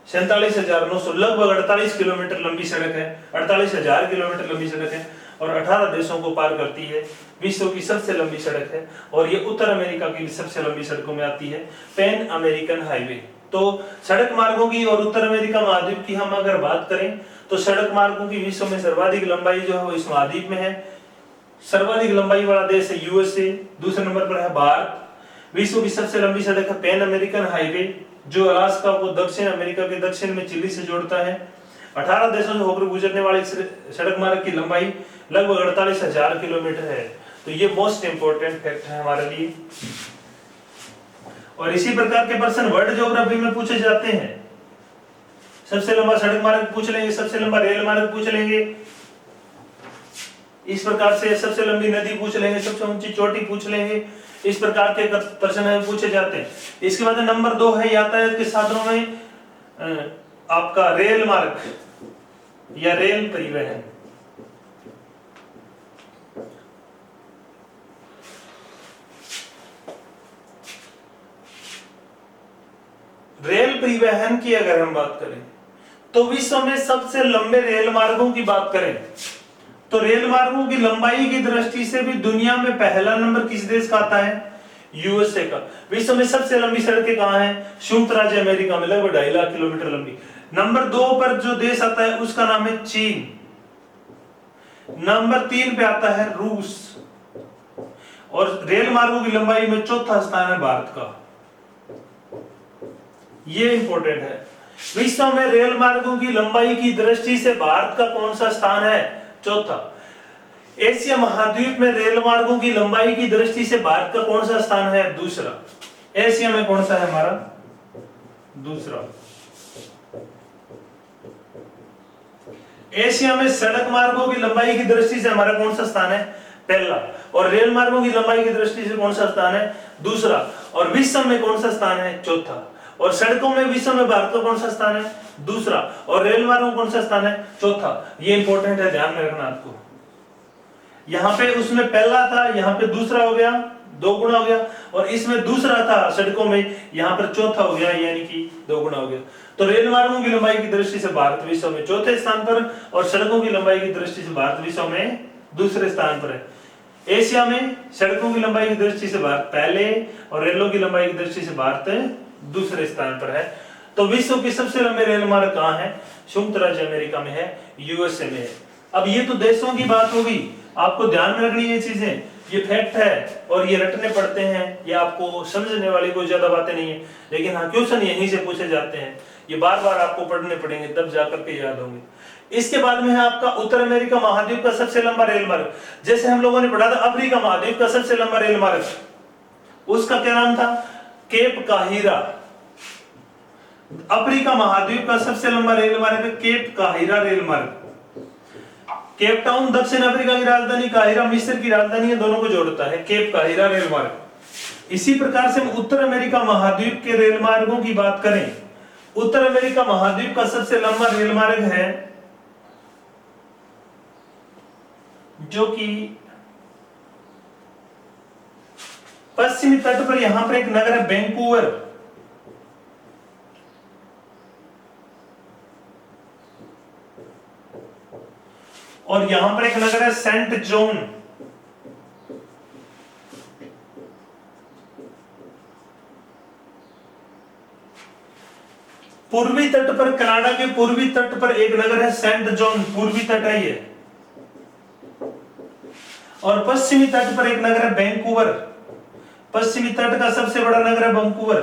47,900 लगभग 48 किलोमीटर लंबी सड़क है, 48,000 किलोमीटर लंबी सड़क है और 18 देशों को पार करती है। विश्व की सबसे लंबी सड़क है और ये उत्तर अमेरिका की सबसे लंबी सड़कों में आती है, पैन अमेरिकन हाईवे। तो सड़क मार्गों की और उत्तर अमेरिका महाद्वीप की हम अगर बात करें तो सड़क मार्गों की विश्व में सर्वाधिक लंबाई जो है वो इस महाद्वीप में है। सर्वाधिक लंबाई वाला देश है यूएसए, दूसरे नंबर पर है भारत। विश्व की सबसे लंबी सड़क है पैन अमेरिकन हाईवे जो अलास्का को दक्षिण अमेरिका के दक्षिण में चिली से जोड़ता है। 18 देशों से होकर गुजरने वाली सड़क मार्ग की लंबाई लगभग 48,000 किलोमीटर है। तो ये मोस्ट इंपोर्टेंट फैक्ट है हमारे लिए। और इसी प्रकार के प्रश्न वर्ल्ड ज्योग्राफी में पूछे जाते हैं। सबसे लंबा सड़क मार्ग पूछ लेंगे, सबसे लंबा रेल मार्ग पूछ लेंगे, इस प्रकार से सबसे लंबी नदी पूछ लेंगे, सबसे ऊंची चोटी पूछ लेंगे, इस प्रकार के प्रश्न पूछे जाते हैं। इसके बाद नंबर 2 है यातायात के साधनों में आपका रेल मार्ग या रेल परिवहन। रेल परिवहन की अगर हम बात करें तो विश्व में सबसे लंबे रेल मार्गों की बात करें तो रेल मार्गों की लंबाई की दृष्टि से भी दुनिया में पहला नंबर किस देश का आता है? यूएसए का। विश्व में सबसे लंबी सड़कें कहां हैं? संयुक्त राज्य अमेरिका में, लगभग 2.5 लाख किलोमीटर लंबी। नंबर 2 पर जो देश आता है उसका नाम है चीन। नंबर 3 पे आता है रूस। और रेल मार्गों की लंबाई में चौथा स्थान है भारत का। ये इंपॉर्टेंट है। विश्व में रेल मार्गों की लंबाई की दृष्टि से भारत का कौन सा स्थान है? चौथा। एशिया महाद्वीप में रेल मार्गों की लंबाई की दृष्टि से भारत का कौन सा स्थान है? दूसरा। एशिया में कौन सा है हमारा? दूसरा। एशिया में सड़क मार्गों की लंबाई की दृष्टि से हमारा कौन सा स्थान है? पहला। और रेल मार्गों की लंबाई की दृष्टि से कौन सा स्थान है? दूसरा। और विश्व में कौन सा स्थान है? चौथा। और सड़कों में विश्व में भारत का कौन सा स्थान है? दूसरा। और रेल मार्गों कौन सा स्थान है? चौथा। ये इंपॉर्टेंट है, ध्यान में रखना आपको। यहाँ पे उसमें पहला था, यहाँ पे दूसरा हो गया, 2 गुना हो गया। और इसमें दूसरा था सड़कों में, यहाँ पर चौथा हो गया, यानी कि 2 गुना हो गया। तो रेल मार्गों की लंबाई की दृष्टि से भारत विश्व में चौथे स्थान पर और सड़कों की लंबाई की दृष्टि से भारत विश्व में दूसरे स्थान पर है। एशिया में सड़कों की लंबाई की दृष्टि से भारत पहले और रेलों की लंबाई की दृष्टि से भारत दूसरे स्थान पर है। तो विश्व के सबसे लंबे रेल मार्ग कहाँ है? संयुक्त राज्य अमेरिका में है, यूएसए में है। अब ये तो देशों की बात होगी, आपको ध्यान में रखनी ये चीजें, ये फैक्ट है और ये रटने पड़ते हैं, ये आपको समझने वाली कोई ज्यादा बातें नहीं है, लेकिन हाँ क्वेश्चन यहीं से पूछे जाते हैं, ये बार बार आपको पढ़ने पड़ेंगे तब जाकर के याद होंगे। इसके बाद में है आपका उत्तर अमेरिका महाद्वीप का सबसे लंबा रेल मार्ग। जैसे हम लोगों ने पढ़ा था अफ्रीका महाद्वीप का सबसे लंबा रेल मार्ग, उसका क्या नाम था? Cap Cairo. अफ्रीका महाद्वीप का सबसे लंबा रेल मार्ग है केप काहिरा रेल मार्ग। केप टाउन दक्षिण अफ्रीका की राजधानी, काहिरा मिस्र की राजधानी है, दोनों को जोड़ता है केप काहिरा रेल मार्ग। इसी प्रकार से हम उत्तर अमेरिका महाद्वीप के रेल मार्गों की बात करें, उत्तर अमेरिका महाद्वीप का सबसे लंबा रेल मार्ग है जो कि पश्चिमी तट पर, यहां पर एक नगर है वैंकूवर, और यहां पर एक नगर है सेंट जॉन। पूर्वी तट पर, कनाडा के पूर्वी तट पर एक नगर है सेंट जॉन, पूर्वी तट है ये। और पश्चिमी तट पर एक नगर है वैंकूवर, पश्चिमी तट का सबसे बड़ा नगर है वैंकूवर।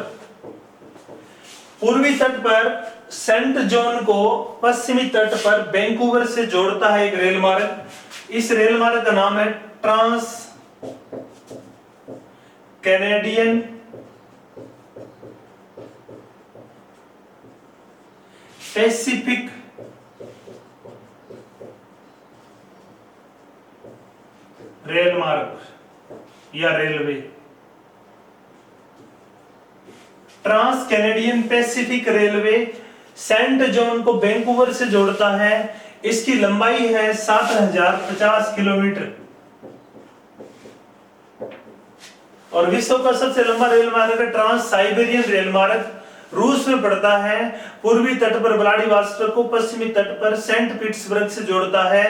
पूर्वी तट पर सेंट जॉन को पश्चिमी तट पर वैंकूवर से जोड़ता है एक रेल मार्ग। इस रेल मार्ग का नाम है ट्रांस कैनेडियन पैसिफिक रेल मार्ग या railway. Trans Canadian Pacific railway Saint John को वैंकूवर से जोड़ता है। इसकी लंबाई है 7050 किलोमीटर और विश्व का सबसे लंबा रेल मार्ग है ट्रांस साइबेरियन रेल मार्ग। रूस में पड़ता है, पूर्वी तट पर व्लादिवोस्टोक को पश्चिमी तट पर सेंट पीटर्सबर्ग से जोड़ता है।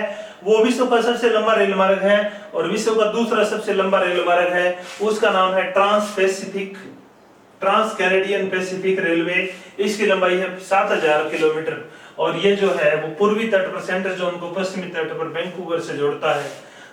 वो विश्व का सबसे लंबा रेल मार्ग है और विश्व का दूसरा सबसे लंबा रेल मार्ग है, उसका नाम है ट्रांस कैनेडियन पैसिफिक रेलवे। इसकी लंबाई है 7000 किलोमीटर और ये जो है वो पूर्वी तट पर सेंट जॉन को पश्चिमी तट पर वैंकूवर से जोड़ता है।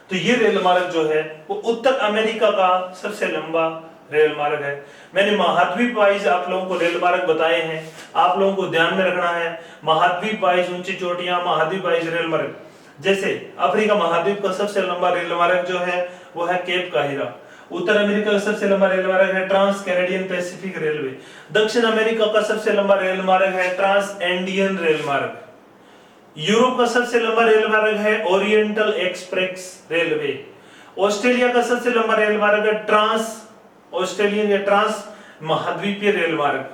तो ये रेल मार्ग जो है वो उत्तर अमेरिका का सबसे लंबा रेल मार्ग है। मैंने महाद्वीप वाइज आप लोगों को रेल मार्ग बताए हैं, आप लोगों को ध्यान में रखना है महाद्वीप वाइज ऊंची चोटियां, महाद्वीप वाइज रेल मार्ग। जैसे अफ्रीका महाद्वीप का सबसे लंबा रेल मार्ग जो है वो है केप काहिरा उत्तर अमेरिका का सबसे लंबा रेल मार्ग है ट्रांस कैनेडियन पैसिफिक रेलवे। दक्षिण अमेरिका का सबसे लंबा रेल मार्ग है ट्रांस एंडियन रेल मार्ग। यूरोप का सबसे लंबा रेल मार्ग है ओरिएंटल एक्सप्रेस रेलवे। ऑस्ट्रेलिया का सबसे लंबा रेल मार्ग है ट्रांस ऑस्ट्रेलियन या ट्रांस महाद्वीपीय रेल मार्ग।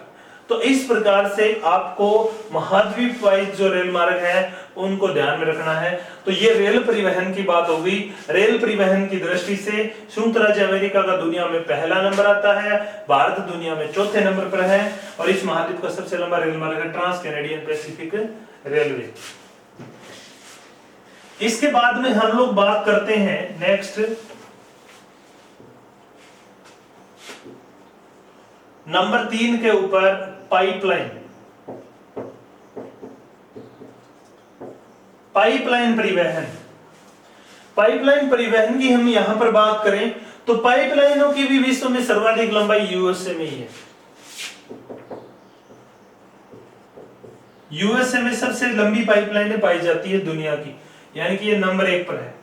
तो इस प्रकार से आपको महाद्वीप वाइज जो रेल मार्ग है उनको ध्यान में रखना है। तो ये रेल परिवहन की बात होगी। रेल परिवहन की दृष्टि से संयुक्त राज्य अमेरिका का दुनिया में पहला नंबर आता है, भारत दुनिया में चौथे नंबर पर है, और इस महाद्वीप का सबसे लंबा रेल मार्ग है ट्रांस कैनेडियन पैसिफिक रेलवे। इसके बाद में हम लोग बात करते हैं नेक्स्ट नंबर 3 के ऊपर, पाइपलाइन। पाइपलाइन परिवहन। पाइपलाइन परिवहन की हम यहां पर बात करें तो पाइपलाइनों की भी विश्व में सर्वाधिक लंबाई यूएसए में ही है। यूएसए में सबसे लंबी पाइपलाइनें पाई जाती है दुनिया की, यानी कि ये नंबर 1 पर है।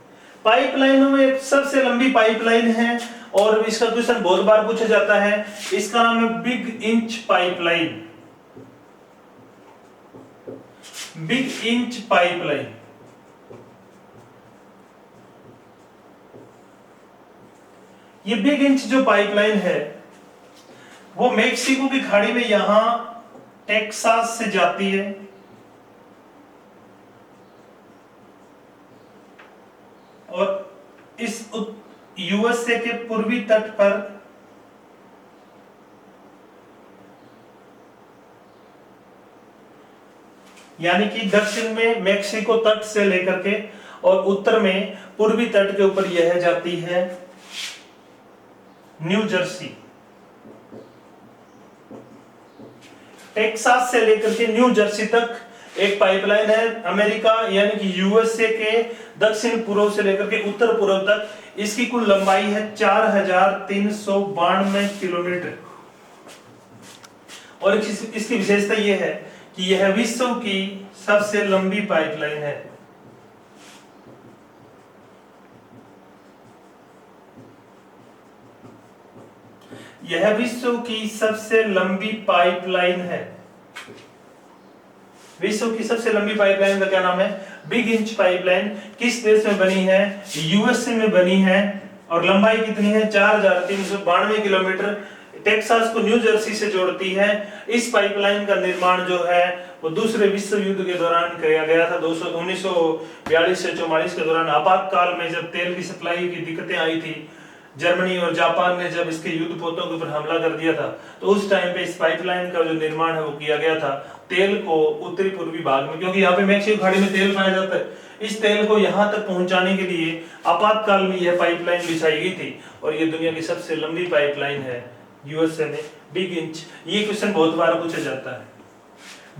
पाइपलाइनों में एक सबसे लंबी पाइपलाइन है और इसका क्वेश्चन बहुत बार पूछा जाता है, इसका नाम है big inch pipeline. Big inch pipeline. ये बिग इंच जो पाइपलाइन है वो मेक्सिको की खाड़ी में यहां टेक्सास से जाती है और इस यूएसए के पूर्वी तट पर यानी कि दक्षिण में मेक्सिको तट से लेकर के और उत्तर में पूर्वी तट के ऊपर यह जाती है न्यू जर्सी। टेक्सास से लेकर के न्यू जर्सी तक एक पाइपलाइन है। अमेरिका यानी कि यूएसए के दक्षिण पूर्व से लेकर के उत्तर पूर्व तक इसकी कुल लंबाई है 4392 किलोमीटर। और इसकी विशेषता यह है कि यह विश्व की सबसे लंबी पाइपलाइन है। यह विश्व की सबसे लंबी पाइपलाइन है। विश्व की सबसे लंबी पाइपलाइन का क्या नाम है? Big inch pipeline. किस देश में बनी है? यूएसए में बनी है और लंबाई कितनी है? 4392 किलोमीटर। टेक्सास को न्यू जर्सी से जोड़ती है। इस पाइपलाइन का निर्माण जो है वो दूसरे विश्व युद्ध के दौरान किया गया था। 1942 से 44 के दौरान आपातकाल में जब तेल की सप्लाई की दिक्कतें आई थी, जर्मनी और जापान ने जब इसके युद्ध पोतों के ऊपर हमला कर दिया था, तो उस टाइम पे इस पाइपलाइन का जो निर्माण है वो किया गया था। तेल को उत्तरी पूर्वी भाग में, क्योंकि यहाँ पे मैक्सिको खाड़ी में तेल पाया जाता है, इस तेल को यहाँ तक पहुंचाने के लिए आपातकाल में यह पाइपलाइन बिछाई गई थी और ये दुनिया की सबसे लंबी पाइपलाइन है यूएसए में। बिग इंच, ये क्वेश्चन बहुत बार पूछा जाता है।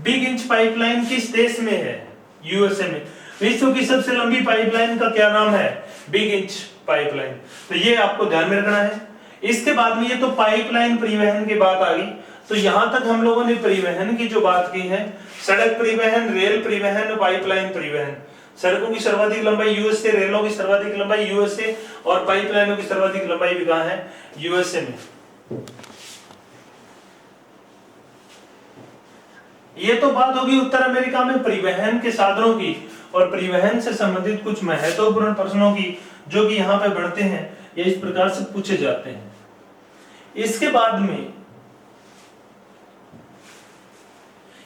बिग इंच पाइपलाइन किस देश में है? यूएसए में। विश्व की सबसे लंबी पाइपलाइन का क्या नाम है? Big inch pipeline. तो ये आपको ध्यान में रखना है। इसके बाद में ये तो पाइपलाइन परिवहन की बात आ गई। तो यहां तक हम लोगों ने परिवहन की जो बात की है, सड़क परिवहन, रेल परिवहन, पाइपलाइन परिवहन। सड़कों की सर्वाधिक लंबाई यूएसए, रेलों की सर्वाधिक लंबाई यूएसए और पाइपलाइनों की सर्वाधिक लंबाई भी कहां है? यूएसए में। ये तो बात होगी उत्तर अमेरिका में परिवहन के साधनों की और परिवहन से संबंधित कुछ महत्वपूर्ण प्रश्नों की जो कि यहाँ पे बढ़ते हैं, ये इस प्रकार से पूछे जाते हैं। इसके बाद में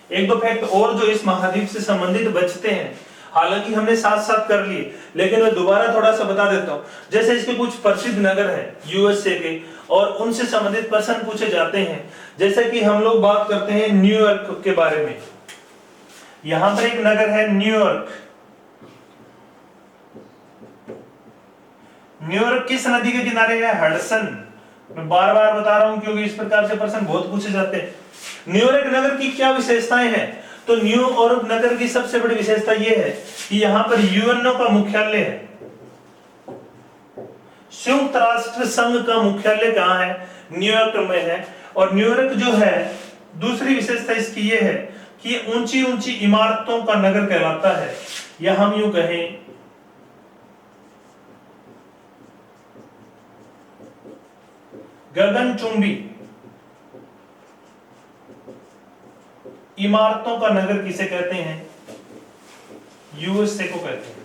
एक दो फैक्ट और जो इस महाद्वीप से संबंधित बचते हैं, हालांकि हमने साथ साथ कर लिए, लेकिन मैं दोबारा थोड़ा सा बता देता हूं। जैसे इसके कुछ प्रसिद्ध नगर हैं यूएसए के और उनसे संबंधित प्रश्न पूछे जाते हैं। जैसे कि हम लोग बात करते हैं न्यूयॉर्क के बारे में। यहां पर एक नगर है न्यूयॉर्क। न्यूयॉर्क किस नदी के किनारे है? हडसन। मैं बार बार बता रहा हूं क्योंकि इस प्रकार से प्रश्न बहुत पूछे जाते हैं। न्यूयॉर्क नगर की क्या विशेषताएं हैं? तो न्यूयॉर्क नगर की सबसे बड़ी विशेषता यह है कि यहां पर यूएनओ का मुख्यालय है। संयुक्त राष्ट्र संघ का मुख्यालय कहां है? न्यूयॉर्क में है। और न्यूयॉर्क जो है, दूसरी विशेषता इसकी यह है कि ऊंची ऊंची इमारतों का नगर कहलाता है, या हम यूं कहें गगनचुंबी इमारतों का नगर किसे कहते हैं? यूएसए को कहते हैं।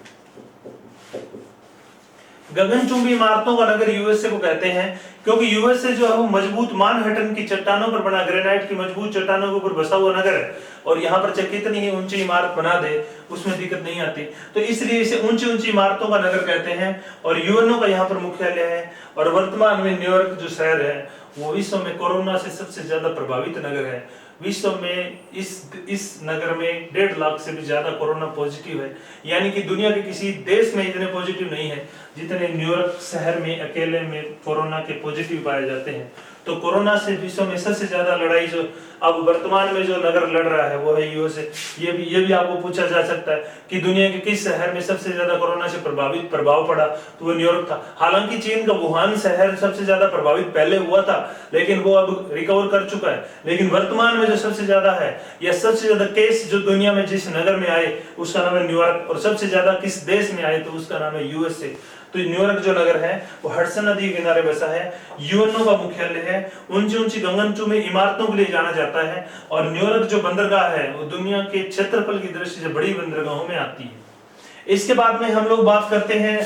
गगनचुंबी इमारतों का नगर यूएसए को कहते हैं क्योंकि यूएसए जो है वो मजबूत मानहट्टन की चट्टानों पर बना, ग्रेनाइट की मजबूत चट्टानों के ऊपर बसा हुआ नगर है और यहाँ पर चाहे कितनी ही ऊंची इमारत बना दे उसमें दिक्कत नहीं आती, तो इसलिए इसे ऊंची ऊंची इमारतों का नगर कहते हैं। और यूएनओ का यहाँ पर मुख्यालय है और वर्तमान में न्यूयॉर्क जो शहर है वो विश्व में कोरोना से सबसे ज्यादा प्रभावित नगर है। विश्व में इस नगर में 1.5 लाख से भी ज्यादा कोरोना पॉजिटिव है, यानी कि दुनिया के किसी देश में इतने पॉजिटिव नहीं है जितने न्यूयॉर्क शहर में अकेले में कोरोना के पॉजिटिव पाए जाते हैं। तो कोरोना से विश्व में सबसे ज्यादा लड़ाई जो अब वर्तमान में जो नगर लड़ रहा है वो है यूएसए। ये भी आपको पूछा जा सकता है कि दुनिया के किस शहर में सबसे ज्यादा कोरोना से प्रभाव पड़ा, तो वो न्यूयॉर्क था। हालांकि चीन का वुहान शहर सबसे ज्यादा प्रभावित पहले हुआ था लेकिन वो अब रिकवर कर चुका है, लेकिन वर्तमान में जो सबसे ज्यादा है या सबसे ज्यादा केस जो दुनिया में जिस नगर में आए उसका नाम है न्यूयॉर्क, और सबसे ज्यादा किस देश में आए तो उसका नाम है यूएसए। तो न्यूयॉर्क जो नगर है वो हडसन नदी के किनारे बसा है, यूएनओ का मुख्यालय है, ऊंची ऊंची गगनचुंबी इमारतों के लिए जाना जाता है और न्यूयॉर्क जो बंदरगाह है वो दुनिया के क्षेत्रफल की दृष्टि से बड़ी बंदरगाहों में आती है। इसके बाद में हम लोग बात करते हैं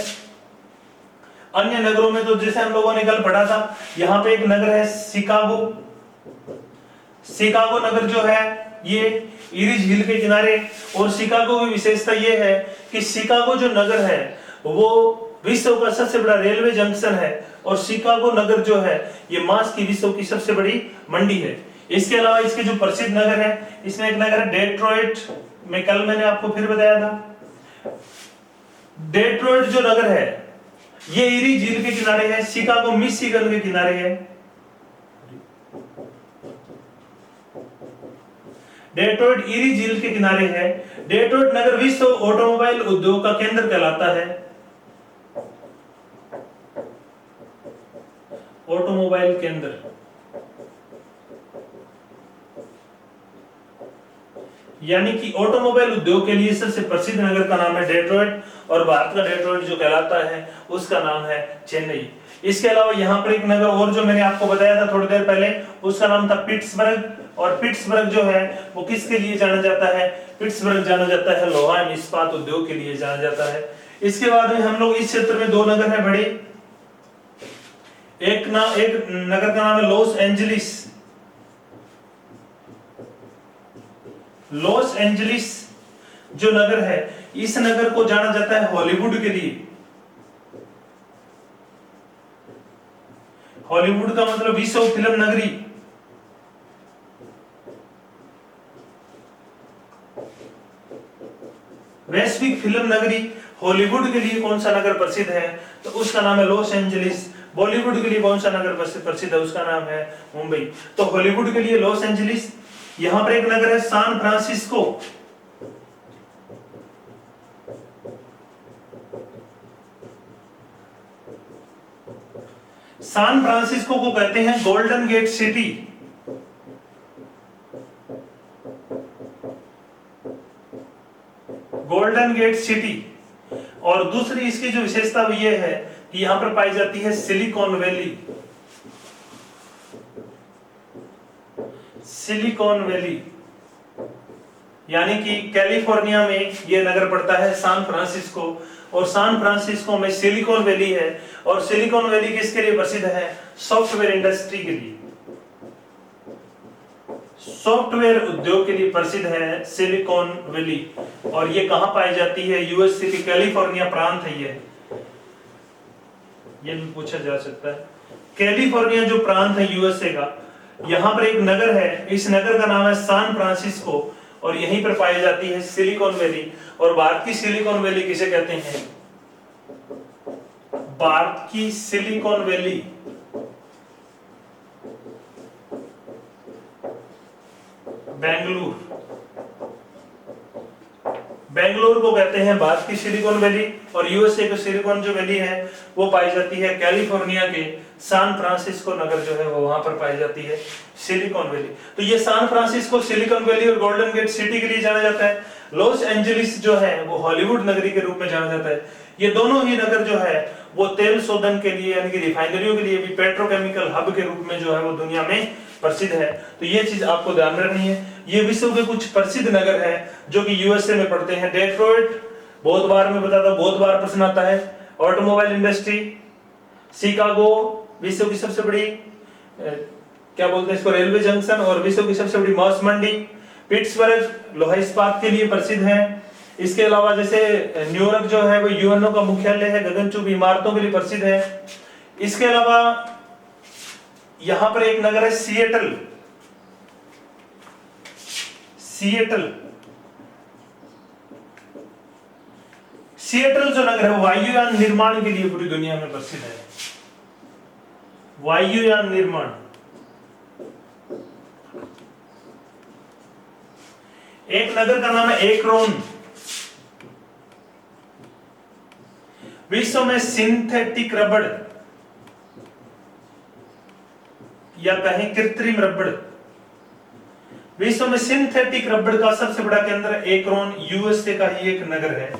अन्य नगरों में, तो जैसे हम लोगों ने कल पढ़ा था यहाँ पे एक नगर है शिकागो। शिकागो नगर जो है ये इरी झील के किनारे, और शिकागो की विशेषता ये है कि शिकागो जो नगर है वो विश्व का सबसे बड़ा रेलवे जंक्शन है और शिकागो नगर जो है ये मांस की विश्व की सबसे बड़ी मंडी है। इसके अलावा इसके जो प्रसिद्ध नगर है इसमें एक नगर है डेट्रॉइट, में कल मैंने आपको फिर बताया था। डेट्रॉइट जो नगर है ये इरी झील के किनारे है, शिकागो मिशिगन के किनारे है। डेट्रॉइट इरी झील के किनारे है। डेट्रॉइट नगर विश्व ऑटोमोबाइल उद्योग का केंद्र कहलाता है। ऑटोमोबाइल केंद्र, यानी कि ऑटोमोबाइल उद्योग के लिए सबसे प्रसिद्ध नगर का नाम है डेट्रॉइट और भारत का डेट्रॉइट जो कहलाता है उसका नाम है चेन्नई। इसके अलावा यहाँ पर एक नगर और जो मैंने आपको बताया था थोड़ी देर पहले उसका नाम था पिट्सबर्ग, और पिट्सबर्ग जो है वो किसके लिए जाना जाता है? पिट्सबर्ग जाना जाता है लोहा एवं इस्पात उद्योग के लिए जाना जाता है। इसके बाद में हम लोग इस क्षेत्र में 2 नगर है बड़े, एक नगर का नाम है लॉस एंजलिस। लॉस एंजलिस जो नगर है इस नगर को जाना जाता है हॉलीवुड के लिए। हॉलीवुड का मतलब विश्व फिल्म नगरी। वैश्विक फिल्म नगरी हॉलीवुड के लिए कौन सा नगर प्रसिद्ध है? तो उसका नाम है लॉस एंजलिस। बॉलीवुड के लिए कौन सा नगर प्रसिद्ध है? उसका नाम है मुंबई। तो हॉलीवुड के लिए लॉस एंजलिस। यहां पर एक नगर है सान फ्रांसिस्को। सान फ्रांसिस्को को कहते हैं golden gate city. Golden gate city. और दूसरी इसकी जो विशेषता वो ये है कि यहां पर पाई जाती है सिलिकॉन वैली। सिलिकॉन वैली यानी कि कैलिफोर्निया में ये नगर पड़ता है सान फ्रांसिस्को, और सान फ्रांसिस्को में सिलिकॉन वैली है। और सिलिकॉन वैली किसके लिए प्रसिद्ध है? सॉफ्टवेयर इंडस्ट्री के लिए, सॉफ्टवेयर उद्योग के लिए प्रसिद्ध है सिलिकॉन वैली। और ये कहां पाई जाती है? यूएसए के कैलिफोर्निया प्रांत है ये भी पूछा जा सकता है। कैलिफोर्निया जो प्रांत है यूएसए का, यहां पर एक नगर है, इस नगर का नाम है सान फ्रांसिस्को और यहीं पर पाई जाती है सिलिकॉन वैली। और भारत की सिलिकॉन वैली किसे कहते हैं? भारत की सिलिकॉन वैली बेंगलुरु को कहते हैं भारत की सिलिकॉन वैली। और यूएसए की सिलिकॉन जो वैली है वो पाई जाती है कैलिफोर्निया के सान फ्रांसिस्को नगर जो है वो वहां पर पाई जाती है सिलिकॉन वैली। तो ये सान फ्रांसिस्को, सिलिकॉन वैली और गोल्डन गेट सिटी के लिए जाना जाता है। लॉस एंजलिस जो है वो हॉलीवुड नगरी के रूप में जाना जाता है। ये दोनों ही नगर जो है वो तेल शोधन के लिए यानी कि रिफाइनरियों के लिए भी पेट्रोकेमिकल हब के रूप में जो है वो दुनिया में प्रसिद्ध है। तो ये चीज आपको ध्यान रखनी है। ये विश्व के कुछ प्रसिद्ध नगर है जो कि यूएसए में पड़ते हैं। डेट्रॉइट बहुत बार मैं बताता हूं, बहुत बार प्रश्न आता है। Automobile industry. शिकागो विश्व की सबसे बड़ी क्या बोलते हैं इसको, रेलवे जंक्शन और विश्व की सबसे बड़ी मांस मंडी। पिट्सबर्ग लोहा इस्पात के लिए प्रसिद्ध है। इसके अलावा जैसे न्यूयॉर्क जो है वो यूएनओ का मुख्यालय है, गगनचुंबी इमारतों के लिए प्रसिद्ध है। इसके अलावा यहां पर एक नगर है सिएटल। सिएटल जो नगर है वायुयान निर्माण के लिए पूरी दुनिया में प्रसिद्ध है। वायुयान निर्माण। एक नगर का नाम है एक्रोन। विश्व में सिंथेटिक रबड़ या कहें कृत्रिम रबड़, विश्व में सिंथेटिक रबड़ का सबसे बड़ा केंद्र एक्रोन यूएसए का ही एक नगर है।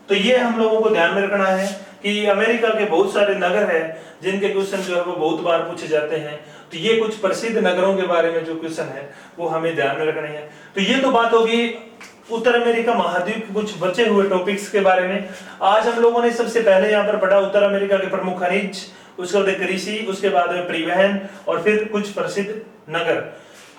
तो ये हम लोगों को ध्यान में रखना है कि अमेरिका के बहुत सारे नगर हैं जिनके क्वेश्चन जो है वो बहुत बार पूछे जाते हैं। तो ये कुछ प्रसिद्ध नगरों के बारे में जो क्वेश्चन है वो हमें ध्यान में रखना है। तो ये तो बात होगी उत्तर अमेरिका महाद्वीप के कुछ बचे हुए टॉपिक्स के बारे में। आज हम लोगों ने सबसे पहले यहाँ पर पढ़ा उत्तर अमेरिका के प्रमुख खनिज, उसके बाद कृषि, उसके बाद में परिवहन और फिर कुछ प्रसिद्ध नगर।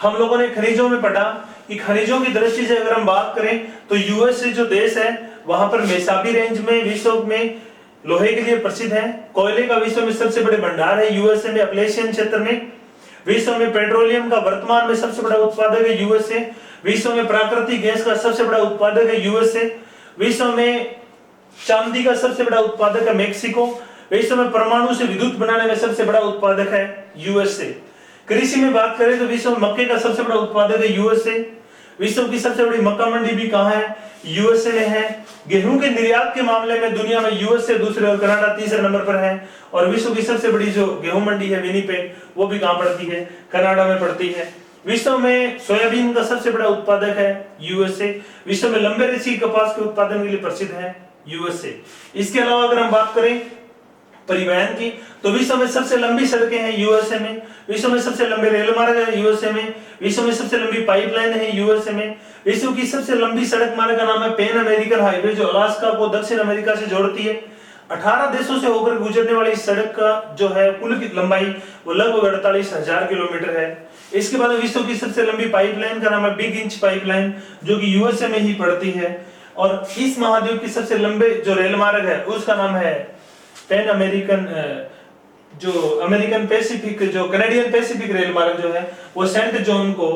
हम लोगों ने खनिजों में पढ़ा कि खनिजों की दृष्टि से अगर हम बात करें तो यूएसए जो देश है वहां पर मेसाबी रेंज में विश्व में लोहे के लिए प्रसिद्ध है। कोयले का विश्व में सबसे बड़े भंडार है यूएसए में, अपलेशियन क्षेत्र में। विश्व में पेट्रोलियम का वर्तमान में सबसे बड़ा उत्पादक है यूएसए। विश्व में प्राकृतिक गैस का सबसे बड़ा उत्पादक है यूएसए। विश्व में चांदी का सबसे बड़ा उत्पादक है मेक्सिको। विश्व में परमाणु से विद्युत बनाने में सबसे बड़ा उत्पादक है यूएसए। कृषि में बात करें तो विश्व में मक्के का सबसे बड़ा उत्पादक है यूएसए। विश्व की सबसे बड़ी मक्का मंडी भी कहां है? यूएसए में है। गेहूं के निर्यात के मामले में दुनिया में यूएसए दूसरे और कनाडा तीसरे नंबर पर है। और विश्व की सबसे बड़ी जो गेहूं मंडी है विनिपेग, वो भी कहां पड़ती है? कनाडा में पड़ती है। विश्व में सोयाबीन का सबसे बड़ा उत्पादक है यूएसए। विश्व में लंबे रेशे कपास के उत्पादन के लिए प्रसिद्ध है यूएसए। इसके अलावा अगर हम बात करें परिवहन की तो विश्व में सबसे लंबी सड़कें हैं यूएसए में। विश्व में सबसे लंबे रेल मार्ग है यूएसए में। विश्व में सबसे लंबी पाइपलाइन है यूएसए में। विश्व की सबसे लंबी सड़क मार्ग का नाम है पैन अमेरिकन हाईवे जो अलास्का को दक्षिण अमेरिका से जोड़ती है। 18 देशों से होकर गुजरने वाली इस सड़क का जो है कुल की लंबाई वो लगभग 48,000 किलोमीटर है। इसके बाद विश्व की सबसे लंबी पाइपलाइन का नाम है बिग इंच पाइपलाइन जो कि यूएसए में ही पड़ती है। और इस महाद्वीप की सबसे लंबे जो रेल मार्ग है उसका नाम है पैन अमेरिकन, जो अमेरिकन पैसिफिक, जो कनाडियन पैसिफिक रेल मार्ग जो है वो सेंट जॉन को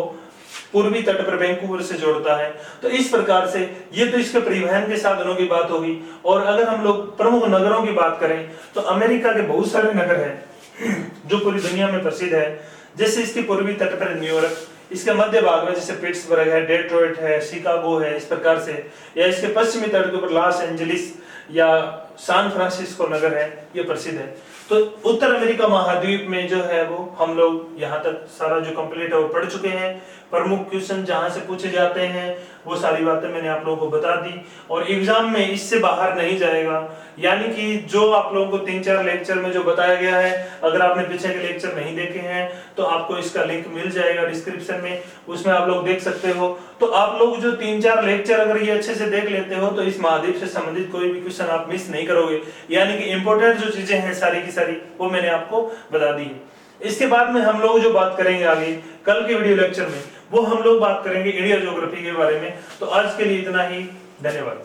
पूर्वी तट पर वैंकूवर से जोड़ता है। तो इस प्रकार से ये तो इसके परिवहन के साधनों की बात होगी। और अगर हम लोग प्रमुख नगरों की बात करें तो अमेरिका के बहुत सारे नगर हैं जो पूरी दुनिया में प्रसिद्ध है। जैसे इसके पूर्वी तट पर न्यूयॉर्क, इसके मध्य भाग में जैसे पिट्सबर्ग है, डेट्रॉइट है, शिकागो है, इस प्रकार से, या इसके पश्चिमी तट के ऊपर लॉस एंजलिस या सैन फ्रांसिस्को नगर है, ये प्रसिद्ध है। तो उत्तर अमेरिका महाद्वीप में जो है वो हम लोग यहाँ तक सारा जो कंप्लीट है वो पढ़ चुके हैं। प्रमुख क्वेश्चन जहां से पूछे जाते हैं वो सारी बातें मैंने आप लोगों को बता दी और एग्जाम में इससे बाहर नहीं जाएगा। यानी कि जो आप लोगों को 3-4 लेक्चर में जो बताया गया है, अगर आपने पीछे के लेक्चर नहीं देखे हैं तो आपको इसका लिंक मिल जाएगा डिस्क्रिप्शन में, उसमें आप लोग देख सकते हो। तो आप लोग जो 3-4 लेक्चर अगर ये अच्छे से देख लेते हो तो इस महाद्वीप से संबंधित कोई भी क्वेश्चन आप मिस नहीं करोगे। यानी कि इंपॉर्टेंट जो चीजें हैं सारी की सारी वो मैंने आपको बता दी है। इसके बाद में हम लोग जो बात करेंगे आगे कल के वीडियो लेक्चर में, वो हम लोग बात करेंगे इंडिया ज्योग्राफी के बारे में। तो आज के लिए इतना ही, धन्यवाद।